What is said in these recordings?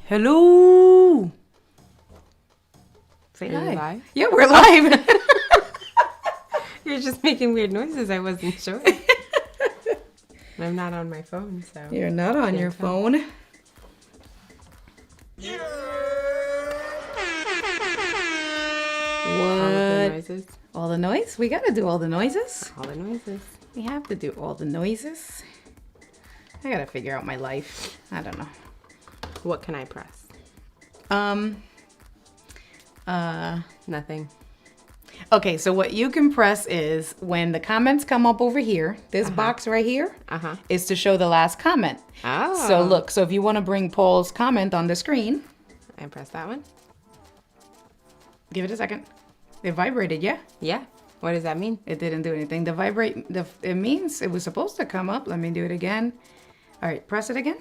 Hello. Say Are hi. you live? Yeah, we're live. You're just making weird noises. I wasn't sure. I'm not on my phone, so. You're not on your phone. All the What? noises. All the noise? We gotta do all the noises. All the noises. We have to do all the noises. I gotta figure out my life. I don't know. What can I press? Nothing. Okay, so what you can press is when the comments come up over here, this box right here is to show the last comment. Oh. So look, so if you want to bring Paul's comment on the screen, I press that one? give it a second. It vibrated, yeah? Yeah. What does that mean? It didn't do anything. It means it was supposed to come up. Let me do it again. All right, press it again.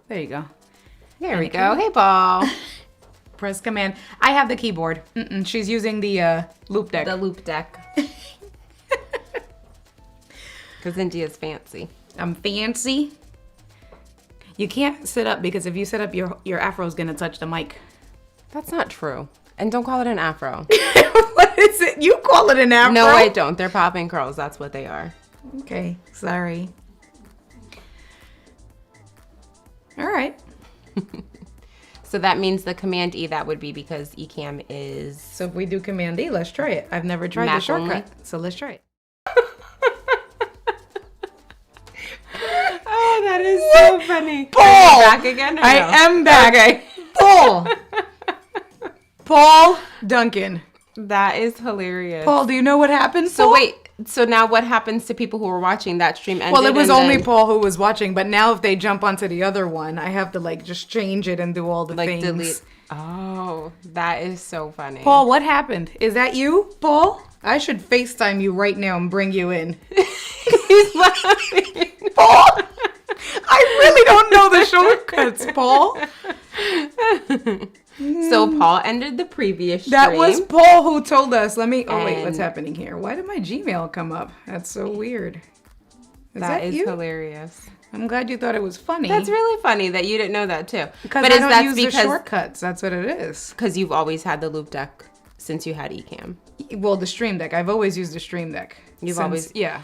There you go. There we go. Hey, Paul. Press command. I have the keyboard. She's using the loop deck. The loop deck. Because India's fancy. I'm fancy. You can't sit up because if you sit up, your afro is gonna touch the mic. That's not true. And don't call it an afro. What is it? You call it an afro? No, I don't. They're popping curls. That's what they are. Okay, sorry. All right. So that means the Command E, that would be because Ecamm is... So if we do Command E, let's try it. I've never tried the Mac shortcut, only? so let's try it. Oh, that is so funny. Paul! Are you back again or I no? am back. Okay. Paul. Paul Duncan. That is hilarious. Paul, do you know what happened? So Paul? wait, so now what happens to people who were watching that stream ended? Well, it was and only then, Paul who was watching, but now if they jump onto the other one, I have to like just change it and do all the like things. delete. Oh, that is so funny. Paul, what happened? Is that you, Paul? I should FaceTime you right now and bring you in. He's laughing. Paul! I really don't know the shortcuts, Paul. So Paul ended the previous stream. That was Paul who told us. Let me. Oh, wait, what's And- happening here? Why did my Gmail come up? That's so weird. That is you? hilarious. I'm glad you thought it was funny. That's really funny that you didn't know that too. because But I is don't that use the because shortcuts. That's what it is. because you've always had the loop deck since you had Ecamm? Well, the Stream Deck. I've always used the Stream Deck. You've Since- always- yeah.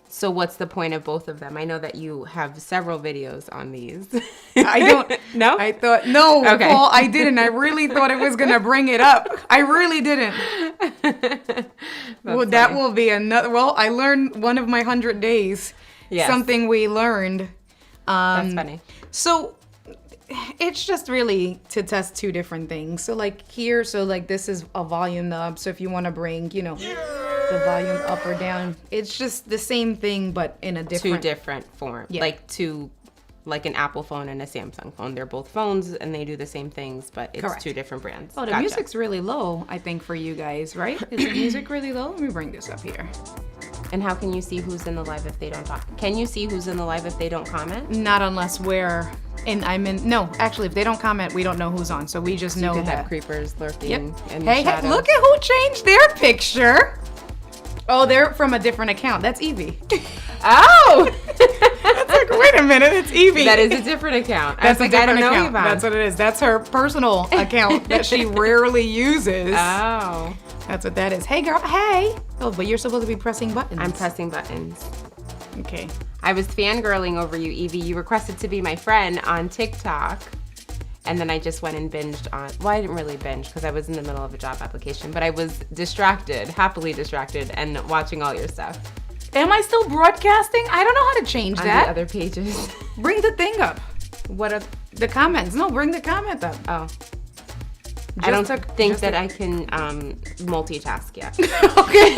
So what's the point of both of them? I know that you have several videos on these. I don't. No? I thought no, Okay. Paul. I didn't. I really thought it was gonna bring it up. I really didn't. Well, that will be another. Well, I learned one of my 100 days. Yes. Something we learned. That's funny. So it's just really to test two different things. So like here, so like this is a volume knob. So if you want to bring, the volume up or down, it's just the same thing, but in a Two different. different forms. Yeah. Like an Apple phone and a Samsung phone. They're both phones and they do the same things, but it's Correct. two different brands. Oh, the Gotcha. music's really low, I think, for you guys, right? Is the music really low? Let me bring this up here. And how can you see who's in the live if they don't talk? Can you see who's in the live if they don't comment? Not unless we're no, actually, if they don't comment, we don't know who's on, so we just know You could have that. creepers lurking Yep. in the Hey, shadows. look at who changed their picture. Oh, they're from a different account. That's Evie. Oh! That's like, wait a minute, it's Evie. That is a different account. That's I a was like, I different don't know account. Yvonne. That's what it is. That's her personal account that she rarely uses. Oh. That's what that is. Hey, girl. Hey. Oh, but you're supposed to be pressing buttons. I'm pressing buttons. Okay. I was fangirling over you, Evie. You requested to be my friend on TikTok. And then I just went and binged on, well, I didn't really binge because I was in the middle of a job application, but I was distracted, happily distracted, and watching all your stuff Am I still broadcasting? I don't know how to change on that. the other pages. Bring the thing up. What a, The comments. No, bring the comment up. oh. I don't think just that I can multitask yet. Okay.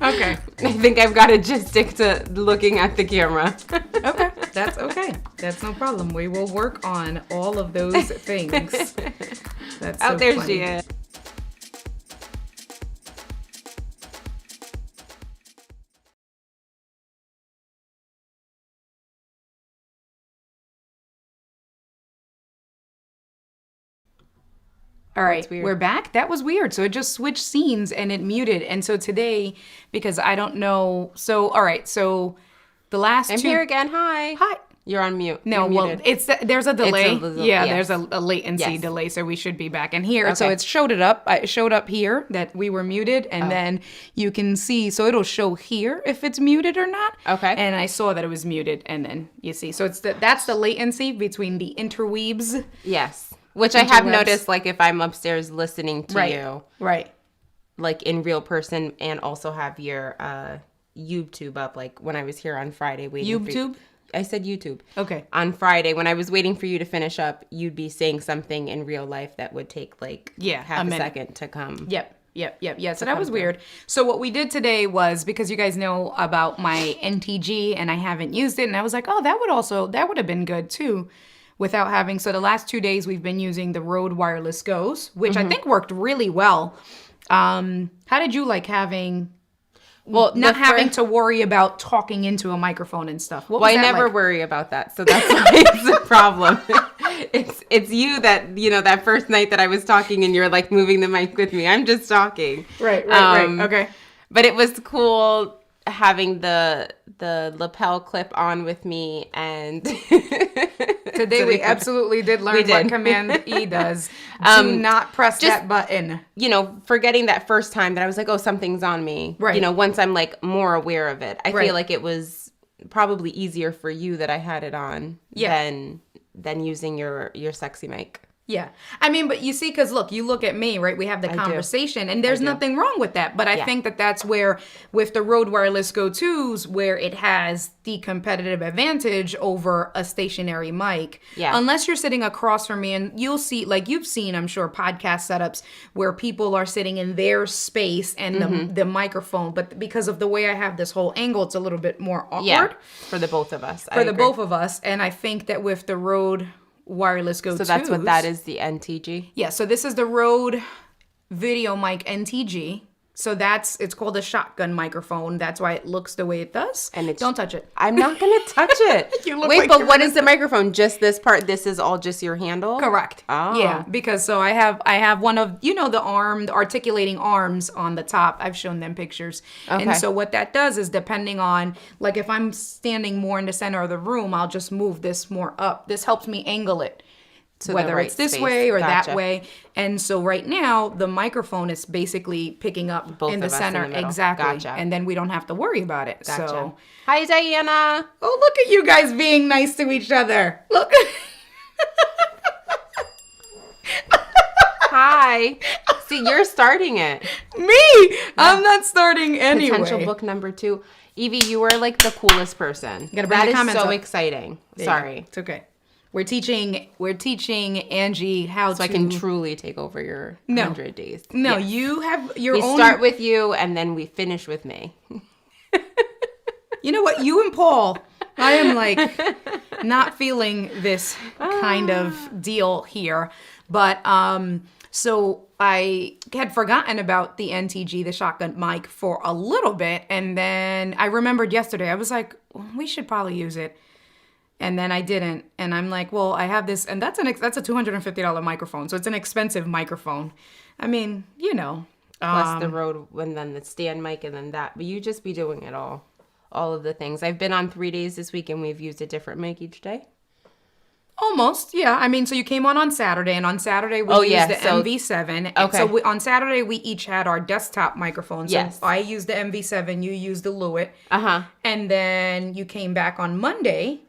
Okay. I think I've got to just stick to looking at the camera. Okay. That's okay. That's no problem. We will work on all of those things. That's so There funny. she is. All right, weird. we're back. That was weird. So it just switched scenes and it muted. And so today, because I don't know, so all right, so the last I'm two. here again. Hi. Hi. You're on mute. No, You're well, muted. there's a delay. Yes. There's a latency Yes. delay, so we should be back in here. So Okay. it showed up here that we were muted, and then you can see, so it'll show here if it's muted or not. Okay. And I saw that it was muted, and then you see. So that's the latency between the interweaves. Yes. Which I have Interwebs. noticed, like, if I'm upstairs listening to Right. you, Right. like, in real person, and also have your YouTube up, like, when I was here on Friday waiting for you. YouTube? I said YouTube. Okay. On Friday, when I was waiting for you to finish up, you'd be saying something in real life that would take, like, half a minute. second to come. Yep. So that was weird. So what we did today was, because you guys know about my NTG and I haven't used it, and I was like, oh, that would have been good too, without having. So the last 2 days we've been using the Rode Wireless Go's, which I think worked really well. How did you like having? Well, not having to worry about talking into a microphone and stuff. What was Well, I that never like? worry about that, so that's why it's a problem. It's you that, that first night that I was talking and you're like moving the mic with me. I'm just talking. Right. Okay. But it was cool having the lapel clip on with me, and Today we absolutely did learn what Command E does. Do not press that button. Forgetting that first time that I was like, oh, something's on me. Right. Once I'm like more aware of it, I Right. feel like it was probably easier for you that I had it on than using your sexy mic. Yeah. I mean, but you see, because look, you look at me, right? We have the conversation, and there's nothing wrong with that. But I think that that's where, with the Rode Wireless Go 2s, where it has the competitive advantage over a stationary mic. Yeah. Unless you're sitting across from me, and you'll see, like you've seen, I'm sure, podcast setups where people are sitting in their space and the microphone. But because of the way I have this whole angle, it's a little bit more awkward. Yeah, for the both of us. For the both of us. And I think that with the Rode Wireless Go 2s. So that's what that is, the NTG? Yeah, so this is the Rode Video Mic NTG. So it's called a shotgun microphone. That's why it looks the way it does. And don't touch it. I'm not going to touch it. You look Wait, like but you're what is the microphone? Just this part? This is all just your handle? Correct. Oh. Yeah, because so I have one of, the articulating arms on the top. I've shown them pictures. Okay. And so what that does is, depending on, like if I'm standing more in the center of the room, I'll just move this more up. This helps me angle it. Whether it's this way or that way. And so right now, the microphone is basically picking up Both in the of us center. in the middle. Exactly. Gotcha. And then we don't have to worry about it. Gotcha. So, hi, Diana. oh, look at you guys being nice to each other. Look. Hi. See, you're starting it. Me? I'm not starting anyway. Potential book number 2. Evie, you are like the coolest person. Gotta bring that the is comments so up. exciting. There you Sorry. go. It's okay. We're teaching Angie how to. So I can truly take over your 100 days. No, Yes. you have your We own. start with you and then we finish with me. You know what? You and Paul, I am like not feeling this kind of deal here. But so I had forgotten about the NTG, the shotgun mic, for a little bit. And then I remembered yesterday, I was like, we should probably use it. And then I didn't. And I'm like, well, I have this. And that's a $250 microphone. So it's an expensive microphone. I mean, Plus the Rode and then the stand mic and then that. But you just be doing it all of the things. I've been on 3 days this week and we've used a different mic each day. Almost, yeah. I mean, so you came on Saturday, and on Saturday we used the MV7. Okay. So on Saturday we each had our desktop microphones. So Yes. I used the MV7, you used the Lewitt. Uh-huh. And then you came back on Monday.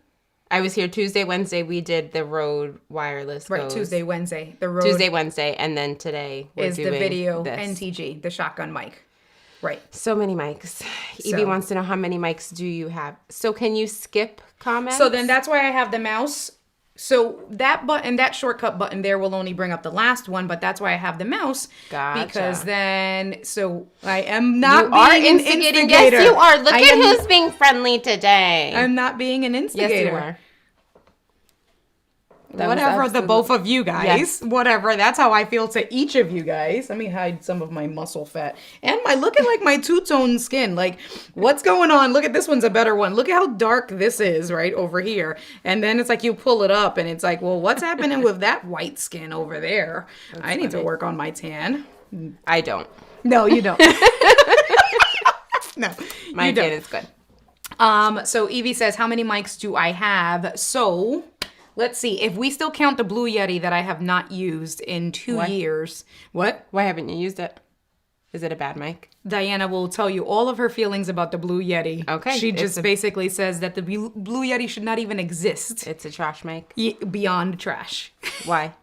I was here Tuesday, Wednesday. We did the Rode wireless. Right, goes. Tuesday, Wednesday. The Rode Tuesday, Wednesday, and then today we're is doing the video this. NTG, the shotgun mic. Right. So many mics. Evie wants to know how many mics do you have. So can you skip comments? So then that's why I have the mouse. So that button, that shortcut button there will only bring up the last one, but that's why I have the mouse. Gotcha. Because then, so I am not you are being an instigating. instigator. Yes, you are. Look I at am- who's being friendly today. I'm not being an instigator. Yes, you are. That was Whatever, the absolute- both of you guys. Yes. Whatever. That's how I feel to each of you guys. Let me hide some of my muscle fat. And look at like my two-tone skin. Like, what's going on? Look at this one's a better one. Look at how dark this is right over here. And then it's like you pull it up and it's like, well, what's happening with that white skin over there? I need to work on my tan. I don't. No, you don't. No, My you don't. tan is good. So Evie says, how many mics do I have? So let's see. If we still count the Blue Yeti that I have not used in 2 years. What? Why haven't you used it? Is it a bad mic? Diana will tell you all of her feelings about the Blue Yeti. Okay. She just basically says that the Blue Yeti should not even exist. It's a trash mic. Beyond trash. Why?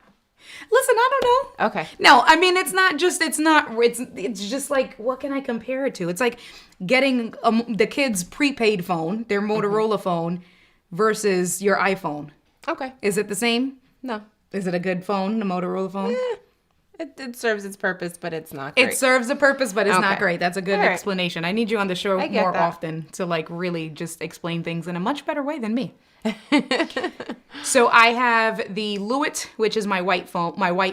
Listen, I don't know. Okay. No, I mean, it's just like, what can I compare it to? It's like getting the kid's prepaid phone, their Motorola phone, versus your iPhone. Okay. Is it the same? No. Is it a good phone, the Motorola phone? It serves its purpose, but it's not great. It serves a purpose, but it's not great. That's a good All right. explanation. I need you on the show more that. often to like really just explain things in a much better way than me. So I have the Lewitt, which is my white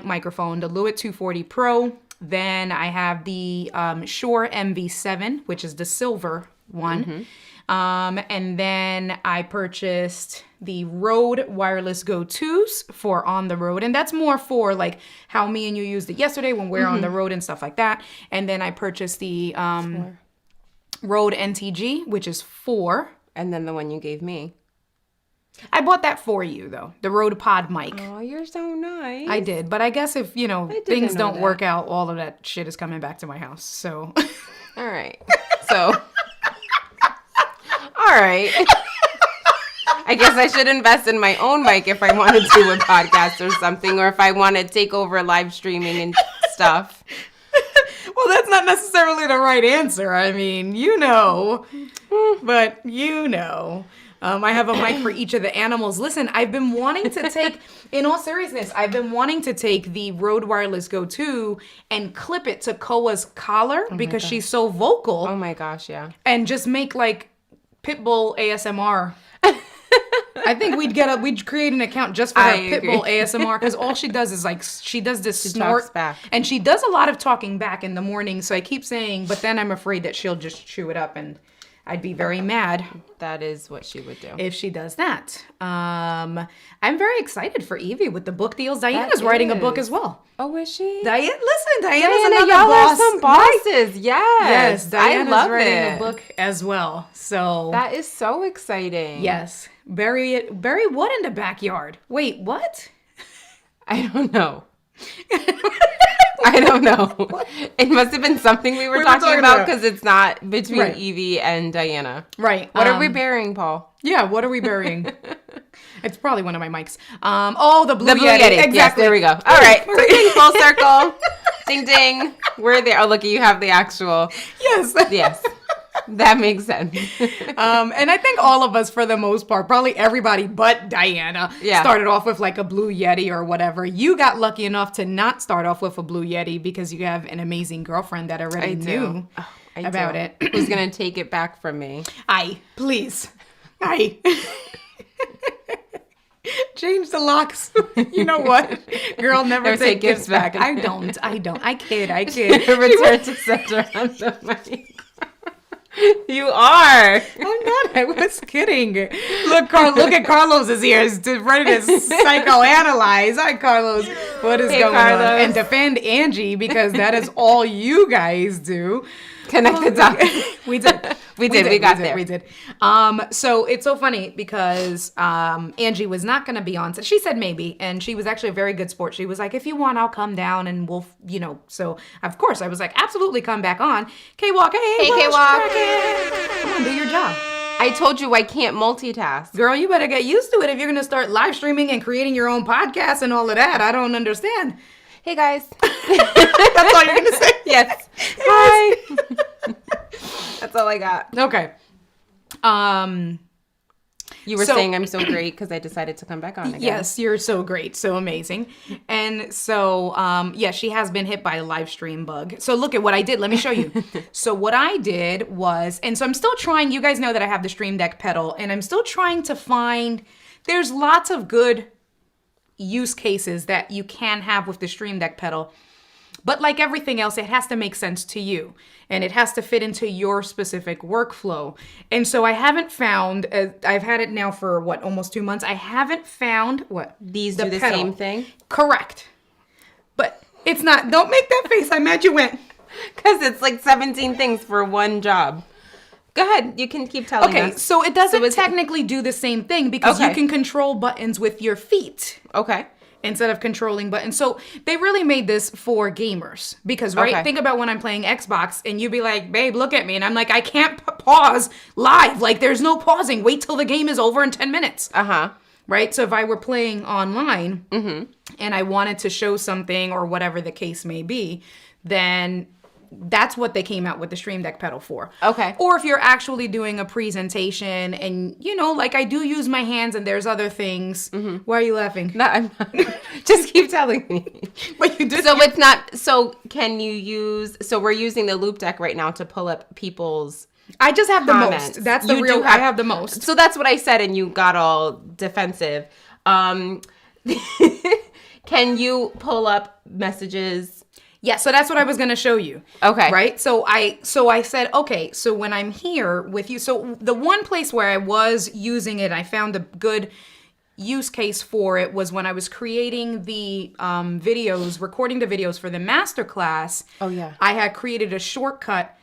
microphone, the Lewitt 240 Pro. Then I have the Shure MV7, which is the silver one. And then I purchased the Rode Wireless Go 2s for on the road. And that's more for like how me and you used it yesterday when we're on the road and stuff like that. And then I purchased the Rode NTG, which is 4. And then the one you gave me. I bought that for you though, the Rode Pod mic. Oh, you're so nice. I did, but I guess if, things know don't that. work out, all of that shit is coming back to my house. So, All right. So, all right. I guess I should invest in my own mic if I want to do a podcast or something, or if I want to take over live streaming and stuff. well, that's not necessarily the right answer. I mean, but I have a mic for each of the animals. Listen, I've been wanting to take, in all seriousness, the Rode Wireless Go 2 and clip it to Koa's collar because she's so vocal. Oh my gosh, yeah. And just make like Pitbull ASMR. I think we'd create an account just for her Pitbull ASMR because all she does is like, she does this snort. Talks back. And she does a lot of talking back in the morning. So I keep saying, but then I'm afraid that she'll just chew it up and I'd be very mad. That is what she would do. If she does that. I'm very excited for Evie with the book deals. Diana's writing a book as well. Oh, is she? Diana's Diana, another y'all boss. are some bosses. Yes. Diana's I love writing it. a book as well. So That is so exciting. yes. Bury what in the backyard? Wait, what? I don't know. I don't know. It must have been something we were talking about because it's not between Evie and Diana. Right. What are we burying, Paul? Yeah, what are we burying? It's probably one of my mics. The Blue Yeti. Exactly. Yes, there we go. All right. Ding, full circle. Ding, ding. We're there. Oh, look, you have the actual. Yes. Yes. That makes sense. And I think all of us, for the most part, probably everybody but Diana, started off with like a Blue Yeti or whatever. You got lucky enough to not start off with a Blue Yeti because you have an amazing girlfriend that already knew about it. Who's going to take it back from me? Please. Change the locks. You know what? Girl, never take gifts back. I don't. I kid. Return to center on the mic. You are. I'm not. I was kidding. Look at Carlos's ears ready to psychoanalyze. Hi, Carlos. What is going on? And defend Angie because that is all you guys do. Connect the dots. We did. We got there. We did. So it's so funny because Angie was not going to be on. So she said maybe, and she was actually a very good sport. She was like, if you want, I'll come down and we'll, So of course I was like, absolutely come back on. K-Walk, hey K-Walk. Come on, do your job. I told you I can't multitask. Girl, you better get used to it if you're going to start live streaming and creating your own podcast and all of that. I don't understand. Hey, guys. That's all you're going to say? Yes. Hi. That's all I got. Okay. You were saying I'm so great because I decided to come back on again. Yes, you're so great. So amazing. And so, she has been hit by a live stream bug. So look at what I did. Let me show you. So what I did was, and so I'm still trying, you guys know that I have the Stream Deck pedal, and I'm still trying to find, there's lots of good use cases that you can have with the Stream Deck pedal. But like everything else, it has to make sense to you. And it has to fit into your specific workflow. And so I haven't found, I've had it now for almost 2 months. I haven't found These do the same thing? Correct. But it's not, don't make that face. I'm mad you went. Because it's like 17 things for one job. Go ahead. You can keep telling us. Okay, so it doesn't technically do the same thing because you can control buttons with your feet. Okay. Instead of controlling buttons. So they really made this for gamers because, think about when I'm playing Xbox and you'd be like, babe, look at me. And I'm like, I can't pause live. Like, there's no pausing. Wait till the game is over in 10 minutes. Uh-huh. Right? So if I were playing online and I wanted to show something or whatever the case may be, then that's what they came out with the Stream Deck pedal for. Okay. Or if you're actually doing a presentation and, like I do use my hands and there's other things. Why are you laughing? No, I'm not. Just keep telling me. But you did. So it's not, so can you use, so we're using the Loop Deck right now to pull up people's I just have comments. the most. That's the real, I have the most. So that's what I said and you got all defensive. Can you pull up messages? Yeah, so that's what I was going to show you. Okay. Right? So I said, okay, so when I'm here with you, so the one place where I was using it, I found a good use case for it was when I was creating the videos, recording the videos for the masterclass. Oh, yeah. I had created a shortcut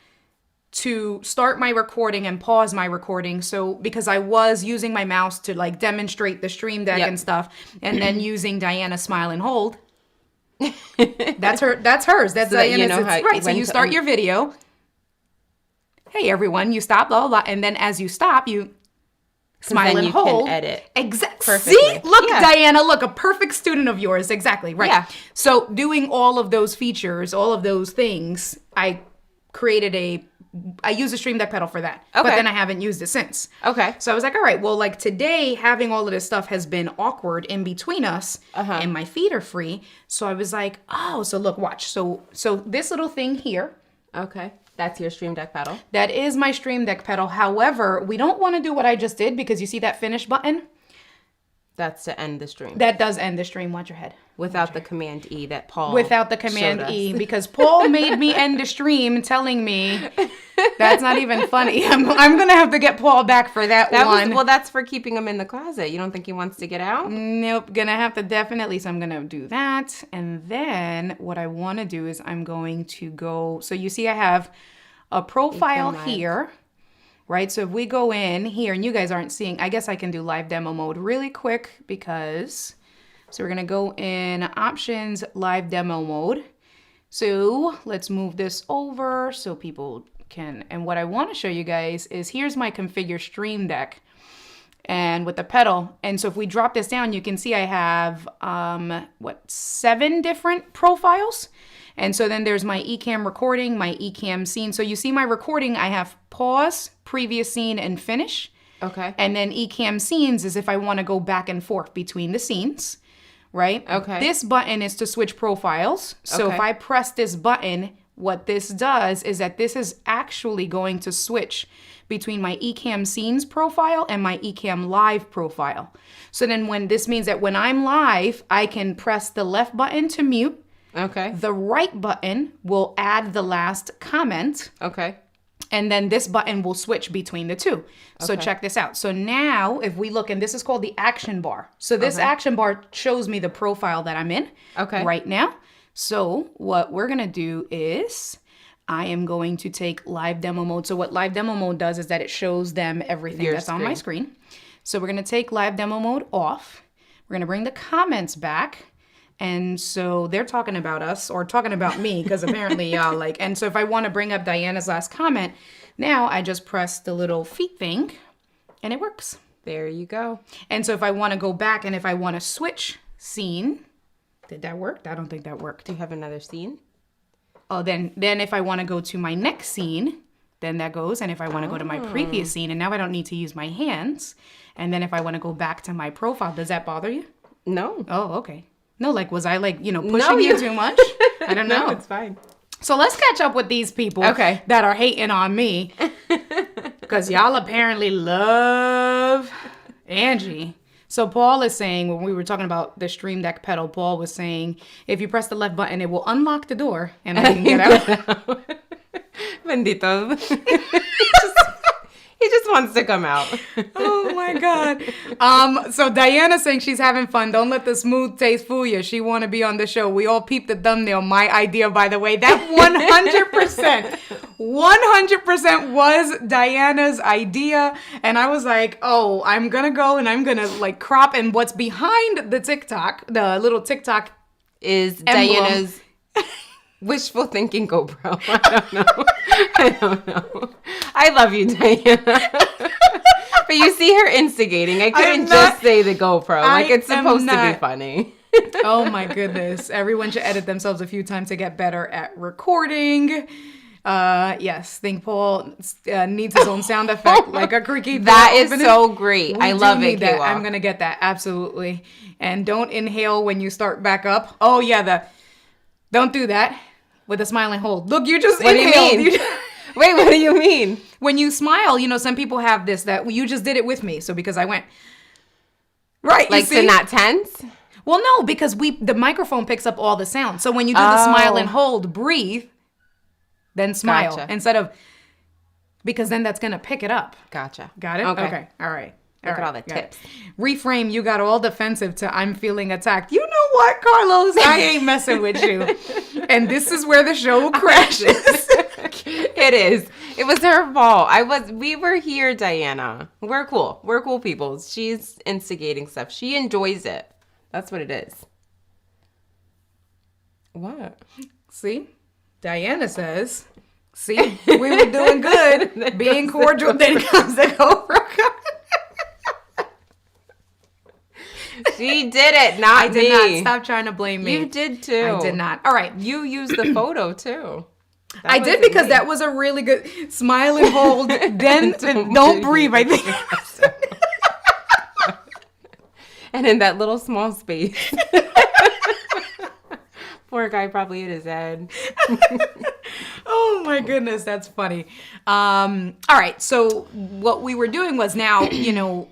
to start my recording and pause my recording. So because I was using my mouse to like demonstrate the Stream Deck and stuff, and then using Diana Smile and Hold. That's hers. That's so Diana's. Right. So you start your video. Hey everyone, you stop, blah, blah, blah. And then as you stop, you smile and hold. Can edit. Exactly. See? Look, Diana, look, a perfect student of yours. Exactly. Right. Yeah. So doing all of those features, all of those things, I used a Stream Deck pedal for that. Okay. But then I haven't used it since. Okay. So I was like, all right, well, like today, having all of this stuff has been awkward in between us and my feet are free. So I was like, oh, so look, watch. So this little thing here. Okay. That's your Stream Deck pedal. That is my Stream Deck pedal. However, we don't want to do what I just did because you see that finish button? That's to end the stream. That does end the stream. Watch your head. Without the Command E that Paul Without the Command E, because Paul made me end the stream telling me that's not even funny. I'm going to have to get Paul back for that one. Well, that's for keeping him in the closet. You don't think he wants to get out? Nope. Going to have to definitely. So I'm going to do that. And then what I want to do is I'm going to go. So you see I have a profile here. Right, so if we go in here, and you guys aren't seeing, I guess I can do live demo mode really quick because, so we're gonna go in options, live demo mode. So let's move this over so people can, and what I wanna show you guys is here's my configure Stream Deck and with the pedal. And so if we drop this down, you can see I have, 7 different profiles. And so then there's my eCam recording, my eCam scene. So you see my recording, I have pause, previous scene, and finish. Okay. And then eCam scenes is if I want to go back and forth between the scenes, right? Okay. This button is to switch profiles. So if I press this button, what this does is that this is actually going to switch between my eCam scenes profile and my eCam live profile. So then when this means that when I'm live, I can press the left button to mute. Okay. The right button will add the last comment. Okay. And then this button will switch between the two. So check this out. So now if we look, and this is called the action bar. So this action bar shows me the profile that I'm in right now. So what we're going to do is I am going to take live demo mode. So what live demo mode does is that it shows them everything that's on my screen. So we're going to take live demo mode off. We're going to bring the comments back. And so they're talking about us or talking about me because apparently y'all like, and so if I want to bring up Diana's last comment, now I just press the little feet thing and it works. There you go. And so if I want to go back and if I want to switch scene, did that work? I don't think that worked. Do you have another scene? Oh, then if I want to go to my next scene, then that goes. And if I want to go to my previous scene, and now I don't need to use my hands. And then if I want to go back to my profile, does that bother you? No. Oh, okay. No, like, was I like, pushing you too much? I don't know. No, it's fine. So let's catch up with these people that are hating on me. Because y'all apparently love Angie. So Paul is saying, when we were talking about the Stream Deck pedal, Paul was saying, if you press the left button, it will unlock the door and I can get out. Bendito. He just wants to come out. Oh my God. So Diana's saying she's having fun. Don't let the smooth taste fool you. She want to be on the show. We all peeped the thumbnail. My idea, by the way. That 100% was Diana's idea. And I was like, oh, I'm going to go and I'm going to like crop. And what's behind the TikTok, the little TikTok is emblem. Diana's wishful thinking GoPro. I don't know. I love you, Diana. But you see her instigating. I couldn't just say the GoPro. Like, it's supposed to be funny. Oh my goodness. Everyone should edit themselves a few times to get better at recording. Yes, think Paul needs his own sound effect, like a creaky. That is so great. I love it, that. I'm going to get that. Absolutely. And don't inhale when you start back up. Oh, yeah, don't do that with a smile and hold. Look, you just inhaled. What do you mean? Wait, what do you mean? When you smile, some people have this, that you just did it with me. So because I went, right. Like to not tense? Well, no, because the microphone picks up all the sound. So when you do the smile and hold, breathe, then smile. Gotcha. Instead of, because then that's going to pick it up. Gotcha. Got it? Okay. All right. Look at all the tips. Reframe, you got all defensive to I'm feeling attacked. You know what, Carlos? I ain't messing with you. And this is where the show crashes. It is. It was her fault. We were here, Diana. We're cool. We're cool people. She's instigating stuff. She enjoys it. That's what it is. What? See? Diana says, see, we were doing good, being cordial, then comes the GoPro. She did it, not me. I did not. Stop trying to blame me. You did too. I did not. All right. You used the photo too. I did because that was a really good smile and hold. Then don't breathe, I think. And in that little small space. Poor guy probably hit his head. Oh my goodness, that's funny. All right, so what we were doing was now,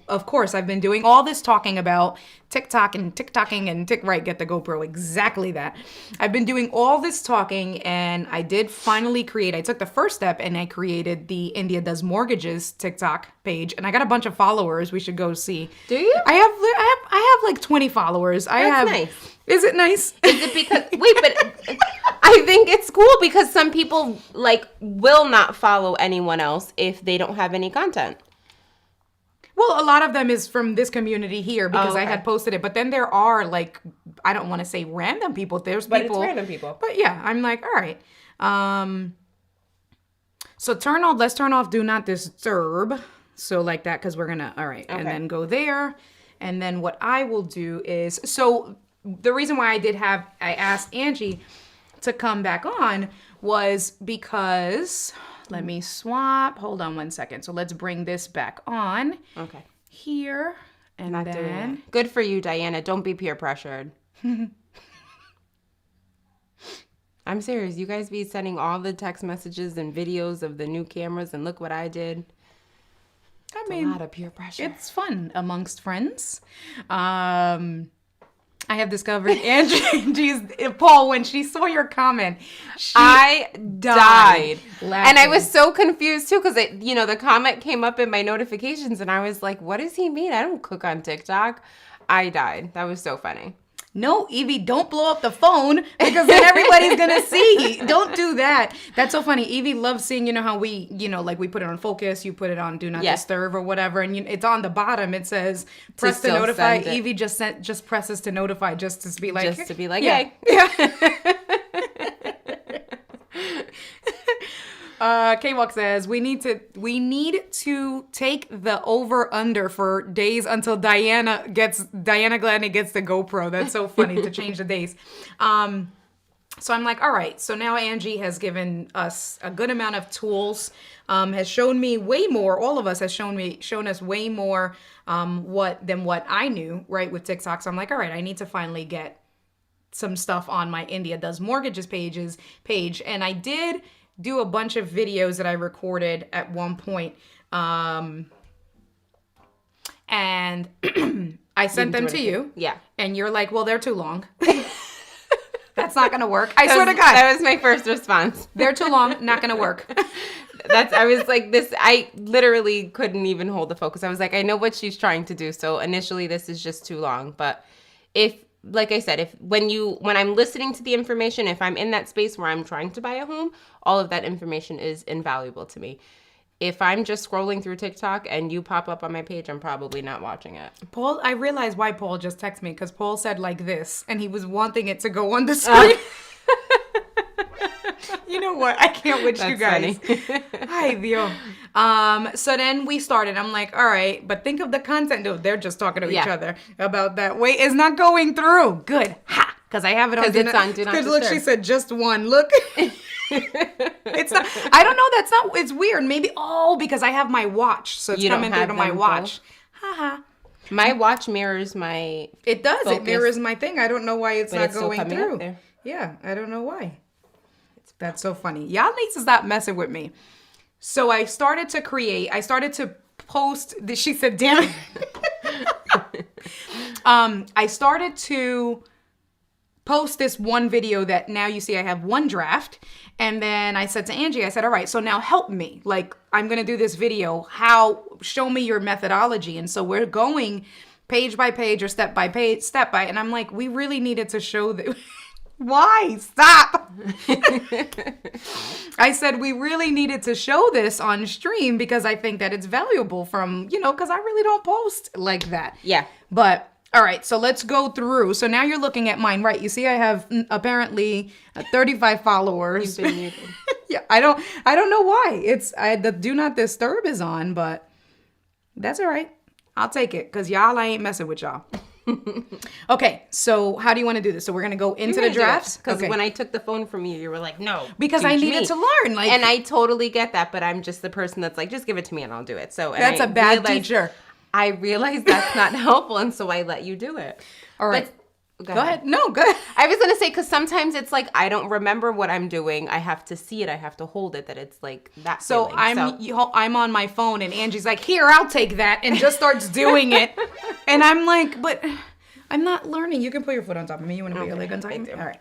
of course, I've been doing all this talking about TikTok and TikToking and get the GoPro, exactly that. I've been doing all this talking and I did finally I took the first step and I created the India Does Mortgages TikTok page and I got a bunch of followers we should go see. Do you? I have like 20 followers. That's nice. Is it nice? Is it because but I think it's cool because some people will not follow anyone else if they don't have any content. Well, a lot of them is from this community here because I had posted it. But then there are I don't want to say random people. There's people. But it's random people. But yeah, I'm like, all right. So let's turn off Do Not Disturb. So like that, because we're going to, all right. Okay. And then go there. And then what I will do is, so the reason why I asked Angie to come back on was because, let me swap. Hold on one second. So let's bring this back on. Okay. Here. And Not then. doing it. Good for you, Diana. Don't be peer pressured. I'm serious. You guys be sending all the text messages and videos of the new cameras and look what I did. I mean, a lot of peer pressure. It's fun amongst friends. I have discovered Angie's Paul, when she saw your comment, I died laughing. And I was so confused too because the comment came up in my notifications and I was like, what does he mean? I don't cook on TikTok. I died. That was so funny. No, Evie, don't blow up the phone because then everybody's going to see. Don't do that. That's so funny. Evie loves seeing, how we, we put it on focus, you put it on Do Not Disturb or whatever, and it's on the bottom. It says press to notify. Evie just presses to notify just to be like, hey. Yeah. K-Walk says, we need to take the over-under for days until Diana Gladney gets the GoPro. That's so funny to change the days. So I'm like, all right. So now Angie has given us a good amount of tools, has shown me way more. All of us has shown us way more than what I knew, right, with TikTok. So I'm like, all right, I need to finally get some stuff on my India Does Mortgages page. And I did do a bunch of videos that I recorded at one point. And I sent them to you. Yeah. And you're like, well, they're too long. That's not going to work. I swear to God. That was my first response. They're too long. Not going to work. I was like this. I literally couldn't even hold the focus. I was like, I know what she's trying to do. So initially this is just too long. But like I said, when I'm listening to the information, if I'm in that space where I'm trying to buy a home, all of that information is invaluable to me. If I'm just scrolling through TikTok and you pop up on my page, I'm probably not watching it. Paul, I realized why Paul just texted me, because Paul said like this, and he was wanting it to go on the screen. You know what? I can't with you guys. Ay, Dios. So then we started. I'm like, all right, but think of the content. No, they're just talking to each other about that. Wait, it's not going through. Good. Ha! Because I have it on. Because it's on Do Not Disturb. Look, she said just one. Look. It's not. I don't know. That's not. It's weird. Maybe because I have my watch, so it's coming through to my watch. Haha. My watch mirrors my. It does. Focus, it mirrors my thing. I don't know why it's not going through. There. Yeah, I don't know why. That's so funny. Y'all need to stop messing with me. So I started to post. She said, "Damn it." I started to post this one video that now you see I have one draft. And then I said to Angie, I said, all right, so now help me. Like, I'm going to do this video. Show me your methodology. And so we're going page by page or step by page, and I'm like, we really needed to show that. Why? Stop. I said, we really needed to show this on stream because I think that it's valuable because I really don't post like that. Yeah. But all right, so let's go through. So now you're looking at mine, right? You see, I have apparently 35 followers. You've been muted. Yeah, I don't know why. The Do Not Disturb is on, but that's all right. I'll take it because I ain't messing with y'all. Okay, so how do you want to do this? So we're gonna go into the drafts because when I took the phone from you, you were like, "No," because I needed to learn. Like, and I totally get that, but I'm just the person that's like, "Just give it to me and I'll do it." So that's a bad teacher. I realized that's not helpful, and so I let you do it. All right. Go ahead. No, go ahead. I was going to say, because sometimes it's like, I don't remember what I'm doing. I have to see it. I have to hold it, that it's like that. So I'm on my phone and Angie's like, here, I'll take that, and just starts doing it. And I'm like, but I'm not learning. You can put your foot on top of me. You want to put your leg on top of me? All right.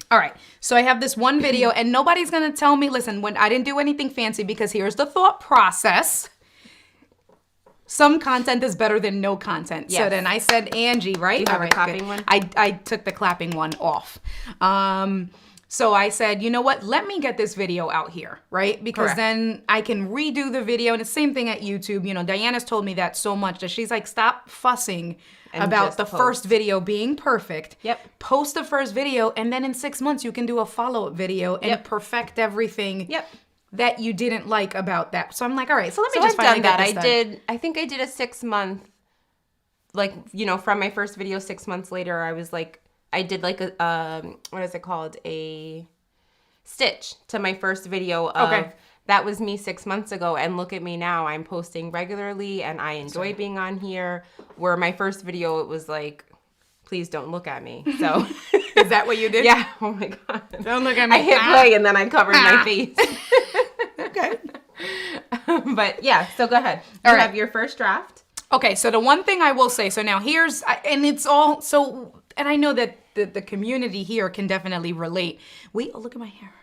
All right. So I have this one video and nobody's going to tell me, listen, when I didn't do anything fancy, because here's the thought process. Some content is better than no content. Yes. So then I said, Angie, right? Do you have a clapping one? I took the clapping one off. So I said, you know what? Let me get this video out here, right? Because then I can redo the video. And it's the same thing at YouTube. You know, Diana's told me that so much that she's like, stop fussing about the first video being perfect. Yep. Post the first video. And then in 6 months, you can do a follow-up video and perfect everything. Yep. That you didn't like about that. So I'm like, all right, so let me just I've finally done that. Get this done. I think I did a 6 month, like, from my first video 6 months later, I was like, I did like a, what is it called? A stitch to my first video of, that was me 6 months ago. And look at me now, I'm posting regularly and I enjoy being on here. Where my first video, it was like, please don't look at me. So is that what you did? Yeah. Oh my God. Don't look at me. I hit play and then I covered my face. Okay. But yeah, so go ahead. You have your first draft. Okay, so the one thing I will say, so now here's, and it's all, so, and I know that the community here can definitely relate. Look at my hair.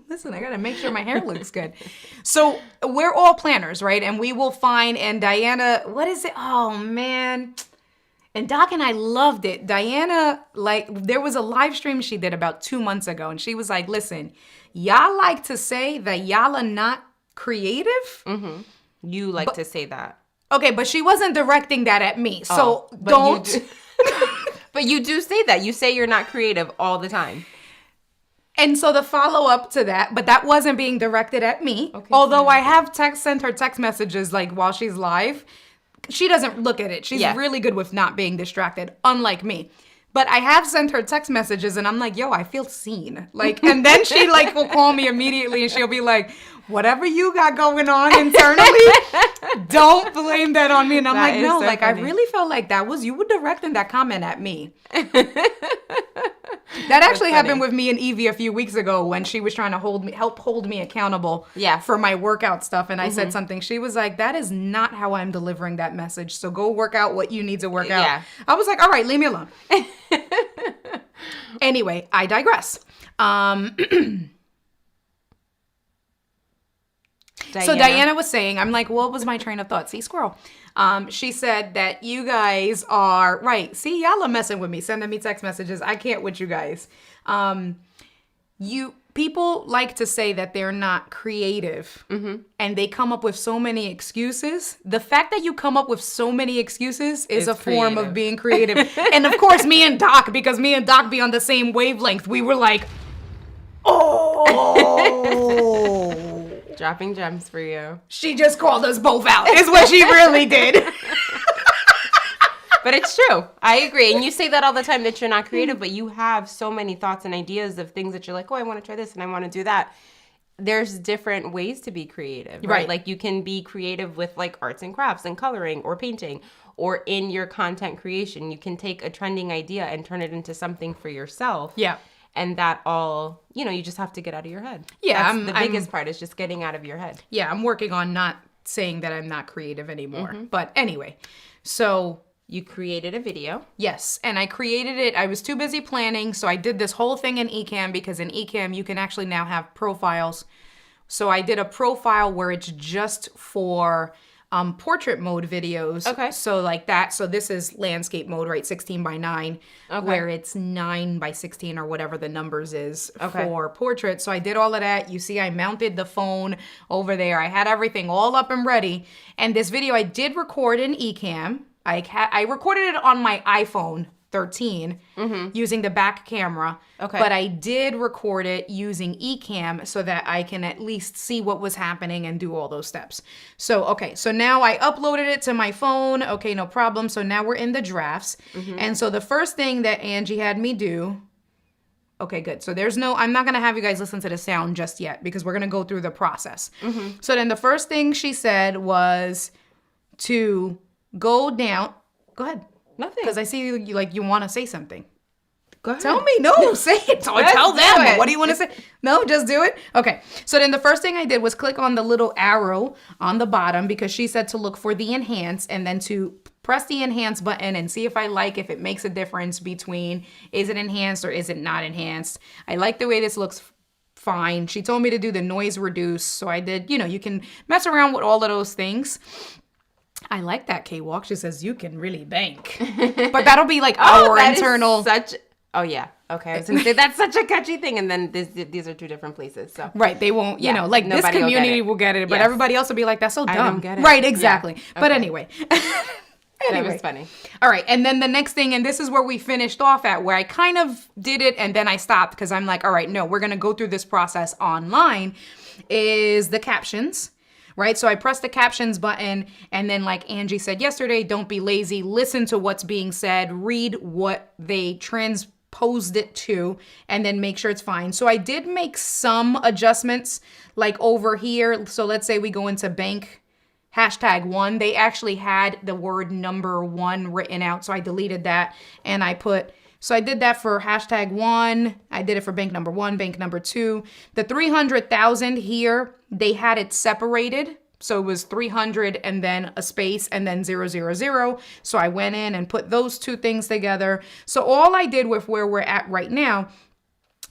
Listen, I gotta make sure my hair looks good. So we're all planners, right? And we will find, and Diana, what is it? Oh man. And Doc and I loved it. Diana, like, there was a live stream she did about 2 months ago, and she was like, listen, y'all like to say that y'all are not creative? Mm-hmm. You like to say that. Okay, but she wasn't directing that at me, so don't. But you do say that. You say you're not creative all the time. And so the follow-up to that, but that wasn't being directed at me. Okay, although I have sent her text messages, like, while she's live. She doesn't look at it. She's really good with not being distracted, unlike me. But I have sent her text messages and I'm like, yo, I feel seen. Like, and then she like will call me immediately and she'll be like, whatever you got going on internally, don't blame that on me. And I'm like, no, so like funny. I really felt like that was, you were directing that comment at me. That actually funny. happened with me and Evie a few weeks ago when she was trying to help hold me accountable for my workout stuff. And I said something. She was like, that is not how I'm delivering that message. So go work out what you need to work out. Yeah. I was like, all right, leave me alone. Anyway, I digress. So Diana was saying, I'm like, what was my train of thought? See, squirrel. She said that you guys are, right, see, y'all are messing with me, sending me text messages. I can't with you guys. People like to say that they're not creative and they come up with so many excuses. The fact that you come up with so many excuses is a form of being creative. And of course, me and Doc, because me and Doc be on the same wavelength, we were like, oh. Dropping gems for you. She just called us both out, is what she really did. But it's true. I agree. And you say that all the time that you're not creative, but you have so many thoughts and ideas of things that you're like, oh, I want to try this and I want to do that. There's different ways to be creative, right? Like you can be creative with like arts and crafts and coloring or painting, or in your content creation. You can take a trending idea and turn it into something for yourself. Yeah. And that all, you just have to get out of your head. Yeah. That's the biggest part is just getting out of your head. Yeah, I'm working on not saying that I'm not creative anymore. But anyway, so you created a video. Yes, and I created it. I was too busy planning, so I did this whole thing in Ecamm, because in Ecamm you can actually now have profiles. So I did a profile where it's just for portrait mode videos. Okay. So like that. So this is landscape mode, right? 16:9, where it's 9:16 or whatever the numbers is for portrait. So I did all of that. You see, I mounted the phone over there. I had everything all up and ready. And this video I did record in Ecamm. I recorded it on my iPhone 13 using the back camera. Okay. But I did record it using Ecamm so that I can at least see what was happening and do all those steps. So, okay. So now I uploaded it to my phone. Okay, no problem. So now we're in the drafts. And so the first thing that Angie had me do, okay, good. So I'm not going to have you guys listen to the sound just yet because we're going to go through the process. So then the first thing she said was to go down. Go ahead. Nothing. Because I see you want to say something. Go ahead. Tell me. No, say it. Tell them. What do you want to say? No, just do it. Okay. So then the first thing I did was click on the little arrow on the bottom because she said to look for the enhance and then to press the enhance button and see if if it makes a difference between is it enhanced or is it not enhanced. I like the way this looks fine. She told me to do the noise reduce. So I did, you can mess around with all of those things. I like that K-Walk. She says, you can really bank. But that'll be like our internal. Oh, yeah. Okay. I was going to say, that's such a catchy thing. And then these are two different places. So right. They won't, like this community will get it. But everybody else will be like, that's so dumb. I don't get it. Right. Exactly. Yeah. Okay. But anyway. That was funny. All right. And then the next thing, and this is where we finished off at, where I kind of did it and then I stopped because I'm like, all right, no, we're going to go through this process online, is the captions. Right? So I pressed the captions button and then like Angie said yesterday, don't be lazy, listen to what's being said, read what they transposed it to, and then make sure it's fine. So I did make some adjustments like over here. So let's say we go into bank #1, they actually had the word number 1 written out. So I deleted that and so I did that for #1. I did it for bank number 1, bank number 2. The 300,000 here, they had it separated. So it was 300 and then a space and then 000. So I went in and put those two things together. So all I did with where we're at right now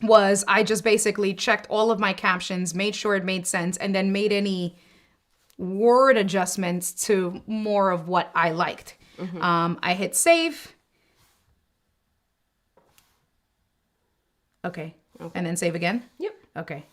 was I just basically checked all of my captions, made sure it made sense, and then made any word adjustments to more of what I liked. I hit save. Okay. And then save again? Yep. Okay.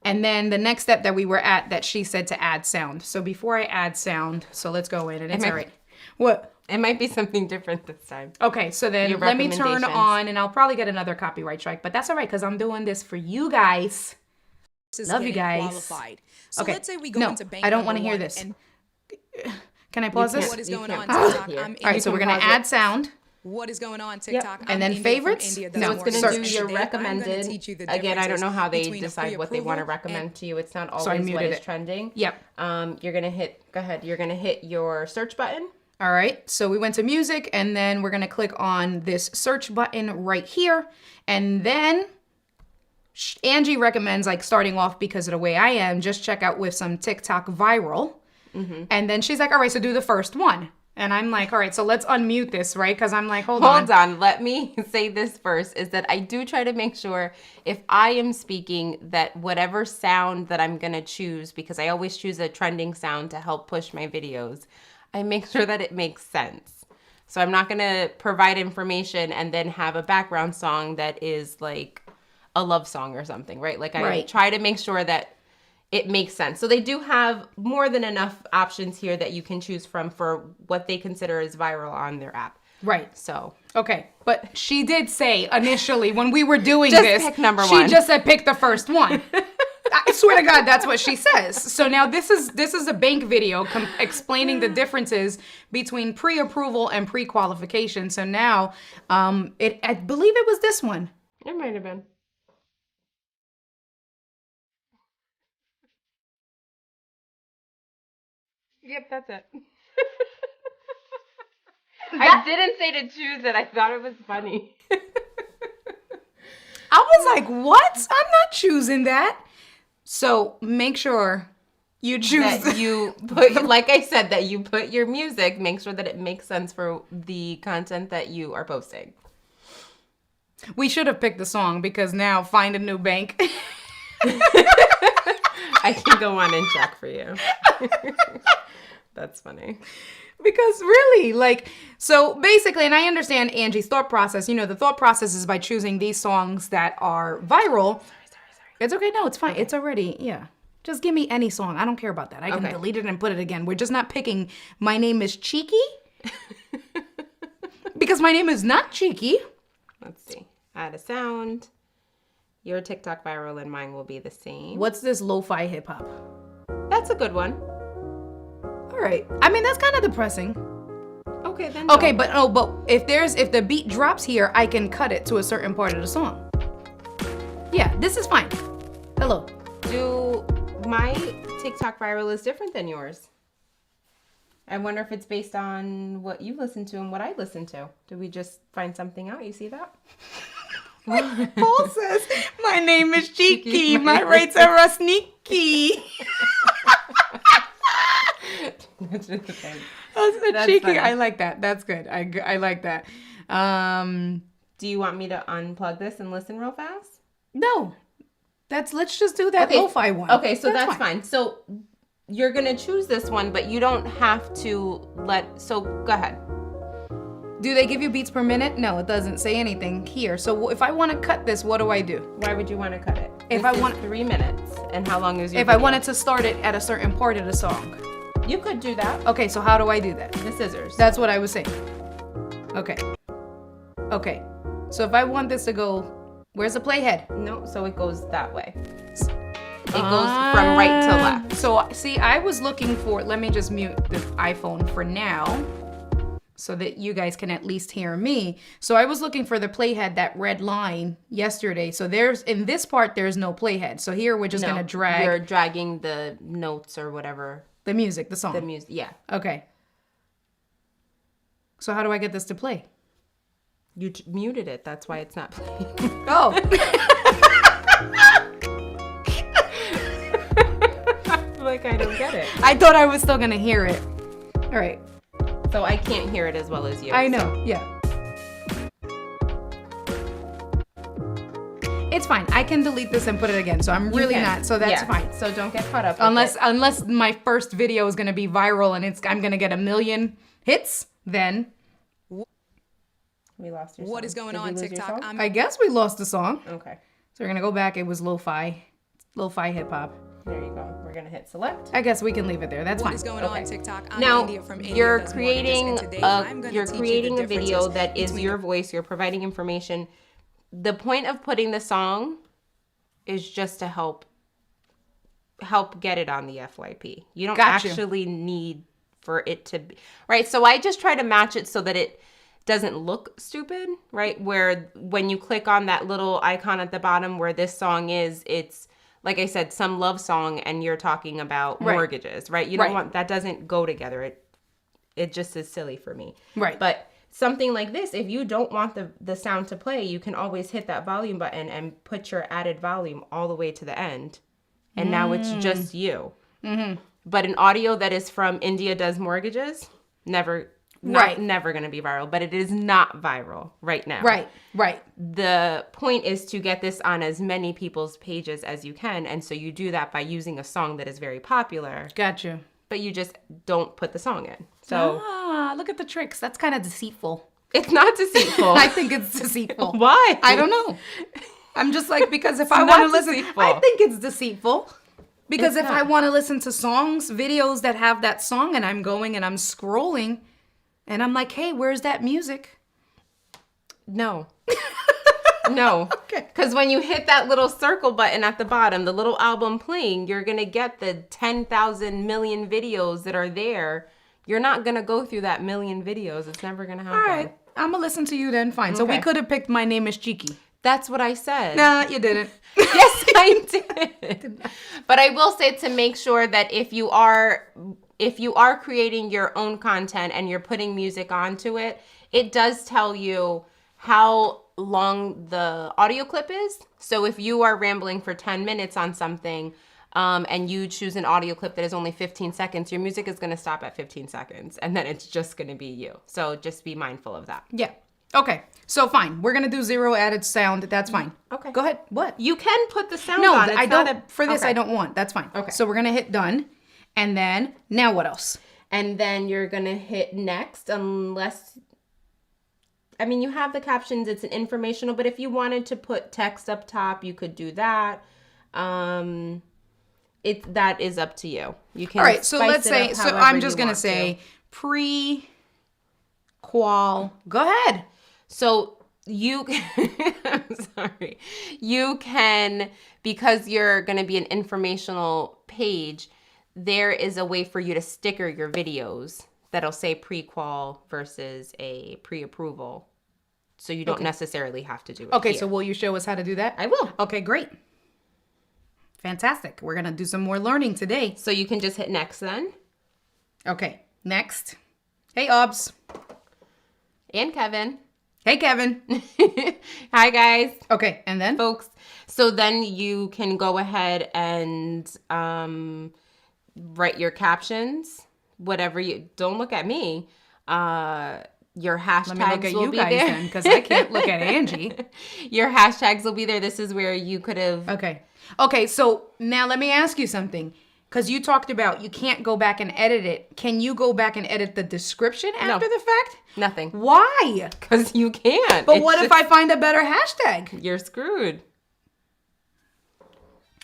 And then the next step that we were at that she said to add sound. So before I add sound, so let's go in and it's all right. What? It might be something different this time. Okay, so then let me turn on and I'll probably get another copyright strike, but that's all right because I'm doing this for you guys. Love you guys. Qualified. So okay. Let's say we go into bank. I don't want to hear this. Can I pause this? What is going on TikTok? All right, so we're going to add sound. What is going on TikTok? Yep. And then favorites? No, it's going to do your recommended. Again, I don't know how they decide what they want to recommend to you. It's not always what is trending. Yep. You're going to hit, go ahead. You're going to hit your search button. All right, so we went to music, and then we're gonna click on this search button right here. And then Angie recommends, like, starting off, because of the way I am, just check out with some TikTok viral. And then she's like, all right, so do the first one. And I'm like, all right, so let's unmute this, right? Because I'm like, hold on. Let me say this first, is that I do try to make sure if I am speaking that whatever sound that I'm going to choose, because I always choose a trending sound to help push my videos, I make sure that it makes sense. So I'm not going to provide information and then have a background song that is like a love song or something, right? Like I try to make sure that it makes sense. So they do have more than enough options here that you can choose from for what they consider as viral on their app. Right. So. Okay. But she did say initially when we were doing just this, pick number she one. just said pick the first one. I swear to God, that's what she says. So now this is a bank video explaining the differences between pre-approval and pre-qualification. So now, I believe it was this one. It might have been. Yep, that's it. I didn't say to choose it. I thought it was funny. I was like, what? I'm not choosing that. So make sure you choose. That you put, like I said, that you put your music, make sure that it makes sense for the content that you are posting. We should have picked the song, because now find a new bank. I can go on and check for you. That's funny. Because really, like, so basically, and I understand Angie's thought process. You know, the thought process is by choosing these songs that are viral. Sorry. It's okay. No, it's fine. Okay. It's already, yeah. Just give me any song. I don't care about that. I can delete it and put it again. We're just not picking My Name is Cheeky. Because my name is not Cheeky. Let's see. Add a sound. Your TikTok viral and mine will be the same. What's this lo-fi hip hop? That's a good one. All right. I mean, that's kind of depressing. Okay, then. Okay, but if the beat drops here, I can cut it to a certain part of the song. Yeah, this is fine. Hello. My TikTok viral is different than yours. I wonder if it's based on what you listen to and what I listen to. Did we just find something out? You see that? Paul says, my name is Cheeky. My rates are sneaky. That's just the thing. That's cheeky. Funny. I like that. That's good. I like that. Do you want me to unplug this and listen real fast? No. Let's just do that lo-fi one. Okay, so that's fine. So you're going to choose this one, but you don't have to so go ahead. Do they give you beats per minute? No, it doesn't say anything here. So if I want to cut this, what do I do? Why would you want to cut it? If I want 3 minutes. And how long is your If video? I wanted to start it at a certain part of the song. You could do that. Okay, so how do I do that? The scissors. That's what I was saying. Okay. So if I want this to go, where's the playhead? No, so it goes that way. It goes from right to left. So see, I was looking for, let me just mute the iPhone for now so that you guys can at least hear me. So I was looking for the playhead, that red line yesterday. So in this part, there's no playhead. So here we're just gonna drag. You're dragging the notes or whatever. The music, the song. The music, yeah. Okay. So how do I get this to play? You muted it. That's why it's not playing. Oh. Like, I don't get it. I thought I was still gonna hear it. All right. So I can't hear it as well as you. I know, yeah. It's fine. I can delete this and put it again. So I'm really not. So that's fine. So don't get caught up. Unless my first video is gonna be viral and I'm gonna get 1 million hits, then we lost your song. What is going on TikTok? I guess we lost the song. Okay. So we're gonna go back. It was lo-fi hip hop. There you go. We're gonna hit select. I guess we can leave it there. That's fine. What is going on TikTok? I'm now India from India you're Does creating Mortgages, and today I'm gonna you're teach creating you a the video differences that is between your voice. You're providing information. The point of putting the song is just to help get it on the FYP. You don't actually need for it to be right. So I just try to match it so that it doesn't look stupid, right? Where when you click on that little icon at the bottom where this song is, it's like I said, some love song, and you're talking about mortgages, right? You don't want that. Doesn't go together. it just is silly for me. Right. But something like this, if you don't want the sound to play, you can always hit that volume button and put your added volume all the way to the end. And now it's just you. Mm-hmm. But an audio that is from India Does Mortgages, never going to be viral. But it is not viral right now. Right. The point is to get this on as many people's pages as you can. And so you do that by using a song that is very popular. Gotcha. But you just don't put the song in. So look at the tricks. That's kind of deceitful. it's not deceitful. I think it's deceitful. Why? I don't know. I'm just like, because if I not want to listen, deceitful. I think it's deceitful. Because It's if not. I want to listen to videos that have that song, and I'm going and I'm scrolling, and I'm like, hey, where's that music? No. No. Okay. Because when you hit that little circle button at the bottom, the little album playing, you're going to get the 10,000 million videos that are there. You're not going to go through that million videos. It's never going to happen. All right. I'm going to listen to you then. Fine. So we Okay. could have picked My Name is Cheeky. That's what I said. Nah, you didn't. Yes, I did. But I will say to make sure that if you are creating your own content and you're putting music onto it, it does tell you how long the audio clip is. So if you are rambling for 10 minutes on something, and you choose an audio clip that is only 15 seconds, your music is going to stop at 15 seconds, and then it's just going to be you. So just be mindful of that. Yeah. Okay. So fine. We're going to do 0 added sound. That's fine. Okay. Go ahead. What? You can put the sound No, on. It's I not don't. For this, okay. I don't want. That's fine. Okay. So we're going to hit done. And then, now what else? And then you're going to hit next, unless, I mean, you have the captions, it's an informational, but if you wanted to put text up top, you could do that. That is up to you. You can. All right. So spice let's it say, up so however I'm just you going to want say pre-qual. Go ahead. So you, I'm sorry, you can, because you're going to be an informational page, there is a way for you to sticker your videos that'll say pre-qual versus a pre-approval. So you don't necessarily have to do it. Okay. here. So will you show us how to do that? I will. Okay, great. Fantastic. We're going to do some more learning today. So you can just hit next then. Okay. Next. Hey, Obs. And Kevin. Hey, Kevin. Hi, guys. Okay. And then? Folks. So then you can go ahead and write your captions, whatever you, don't look at me. Your hashtags Let me look at will you be guys there. then, because I can't look at Angie. Your hashtags will be there. This is where you could have. Okay. Okay, so now let me ask you something. Because you talked about you can't go back and edit it. Can you go back and edit the description after the fact? Nothing. Why? Because you can't. But It's what if just- I find a better hashtag? You're screwed.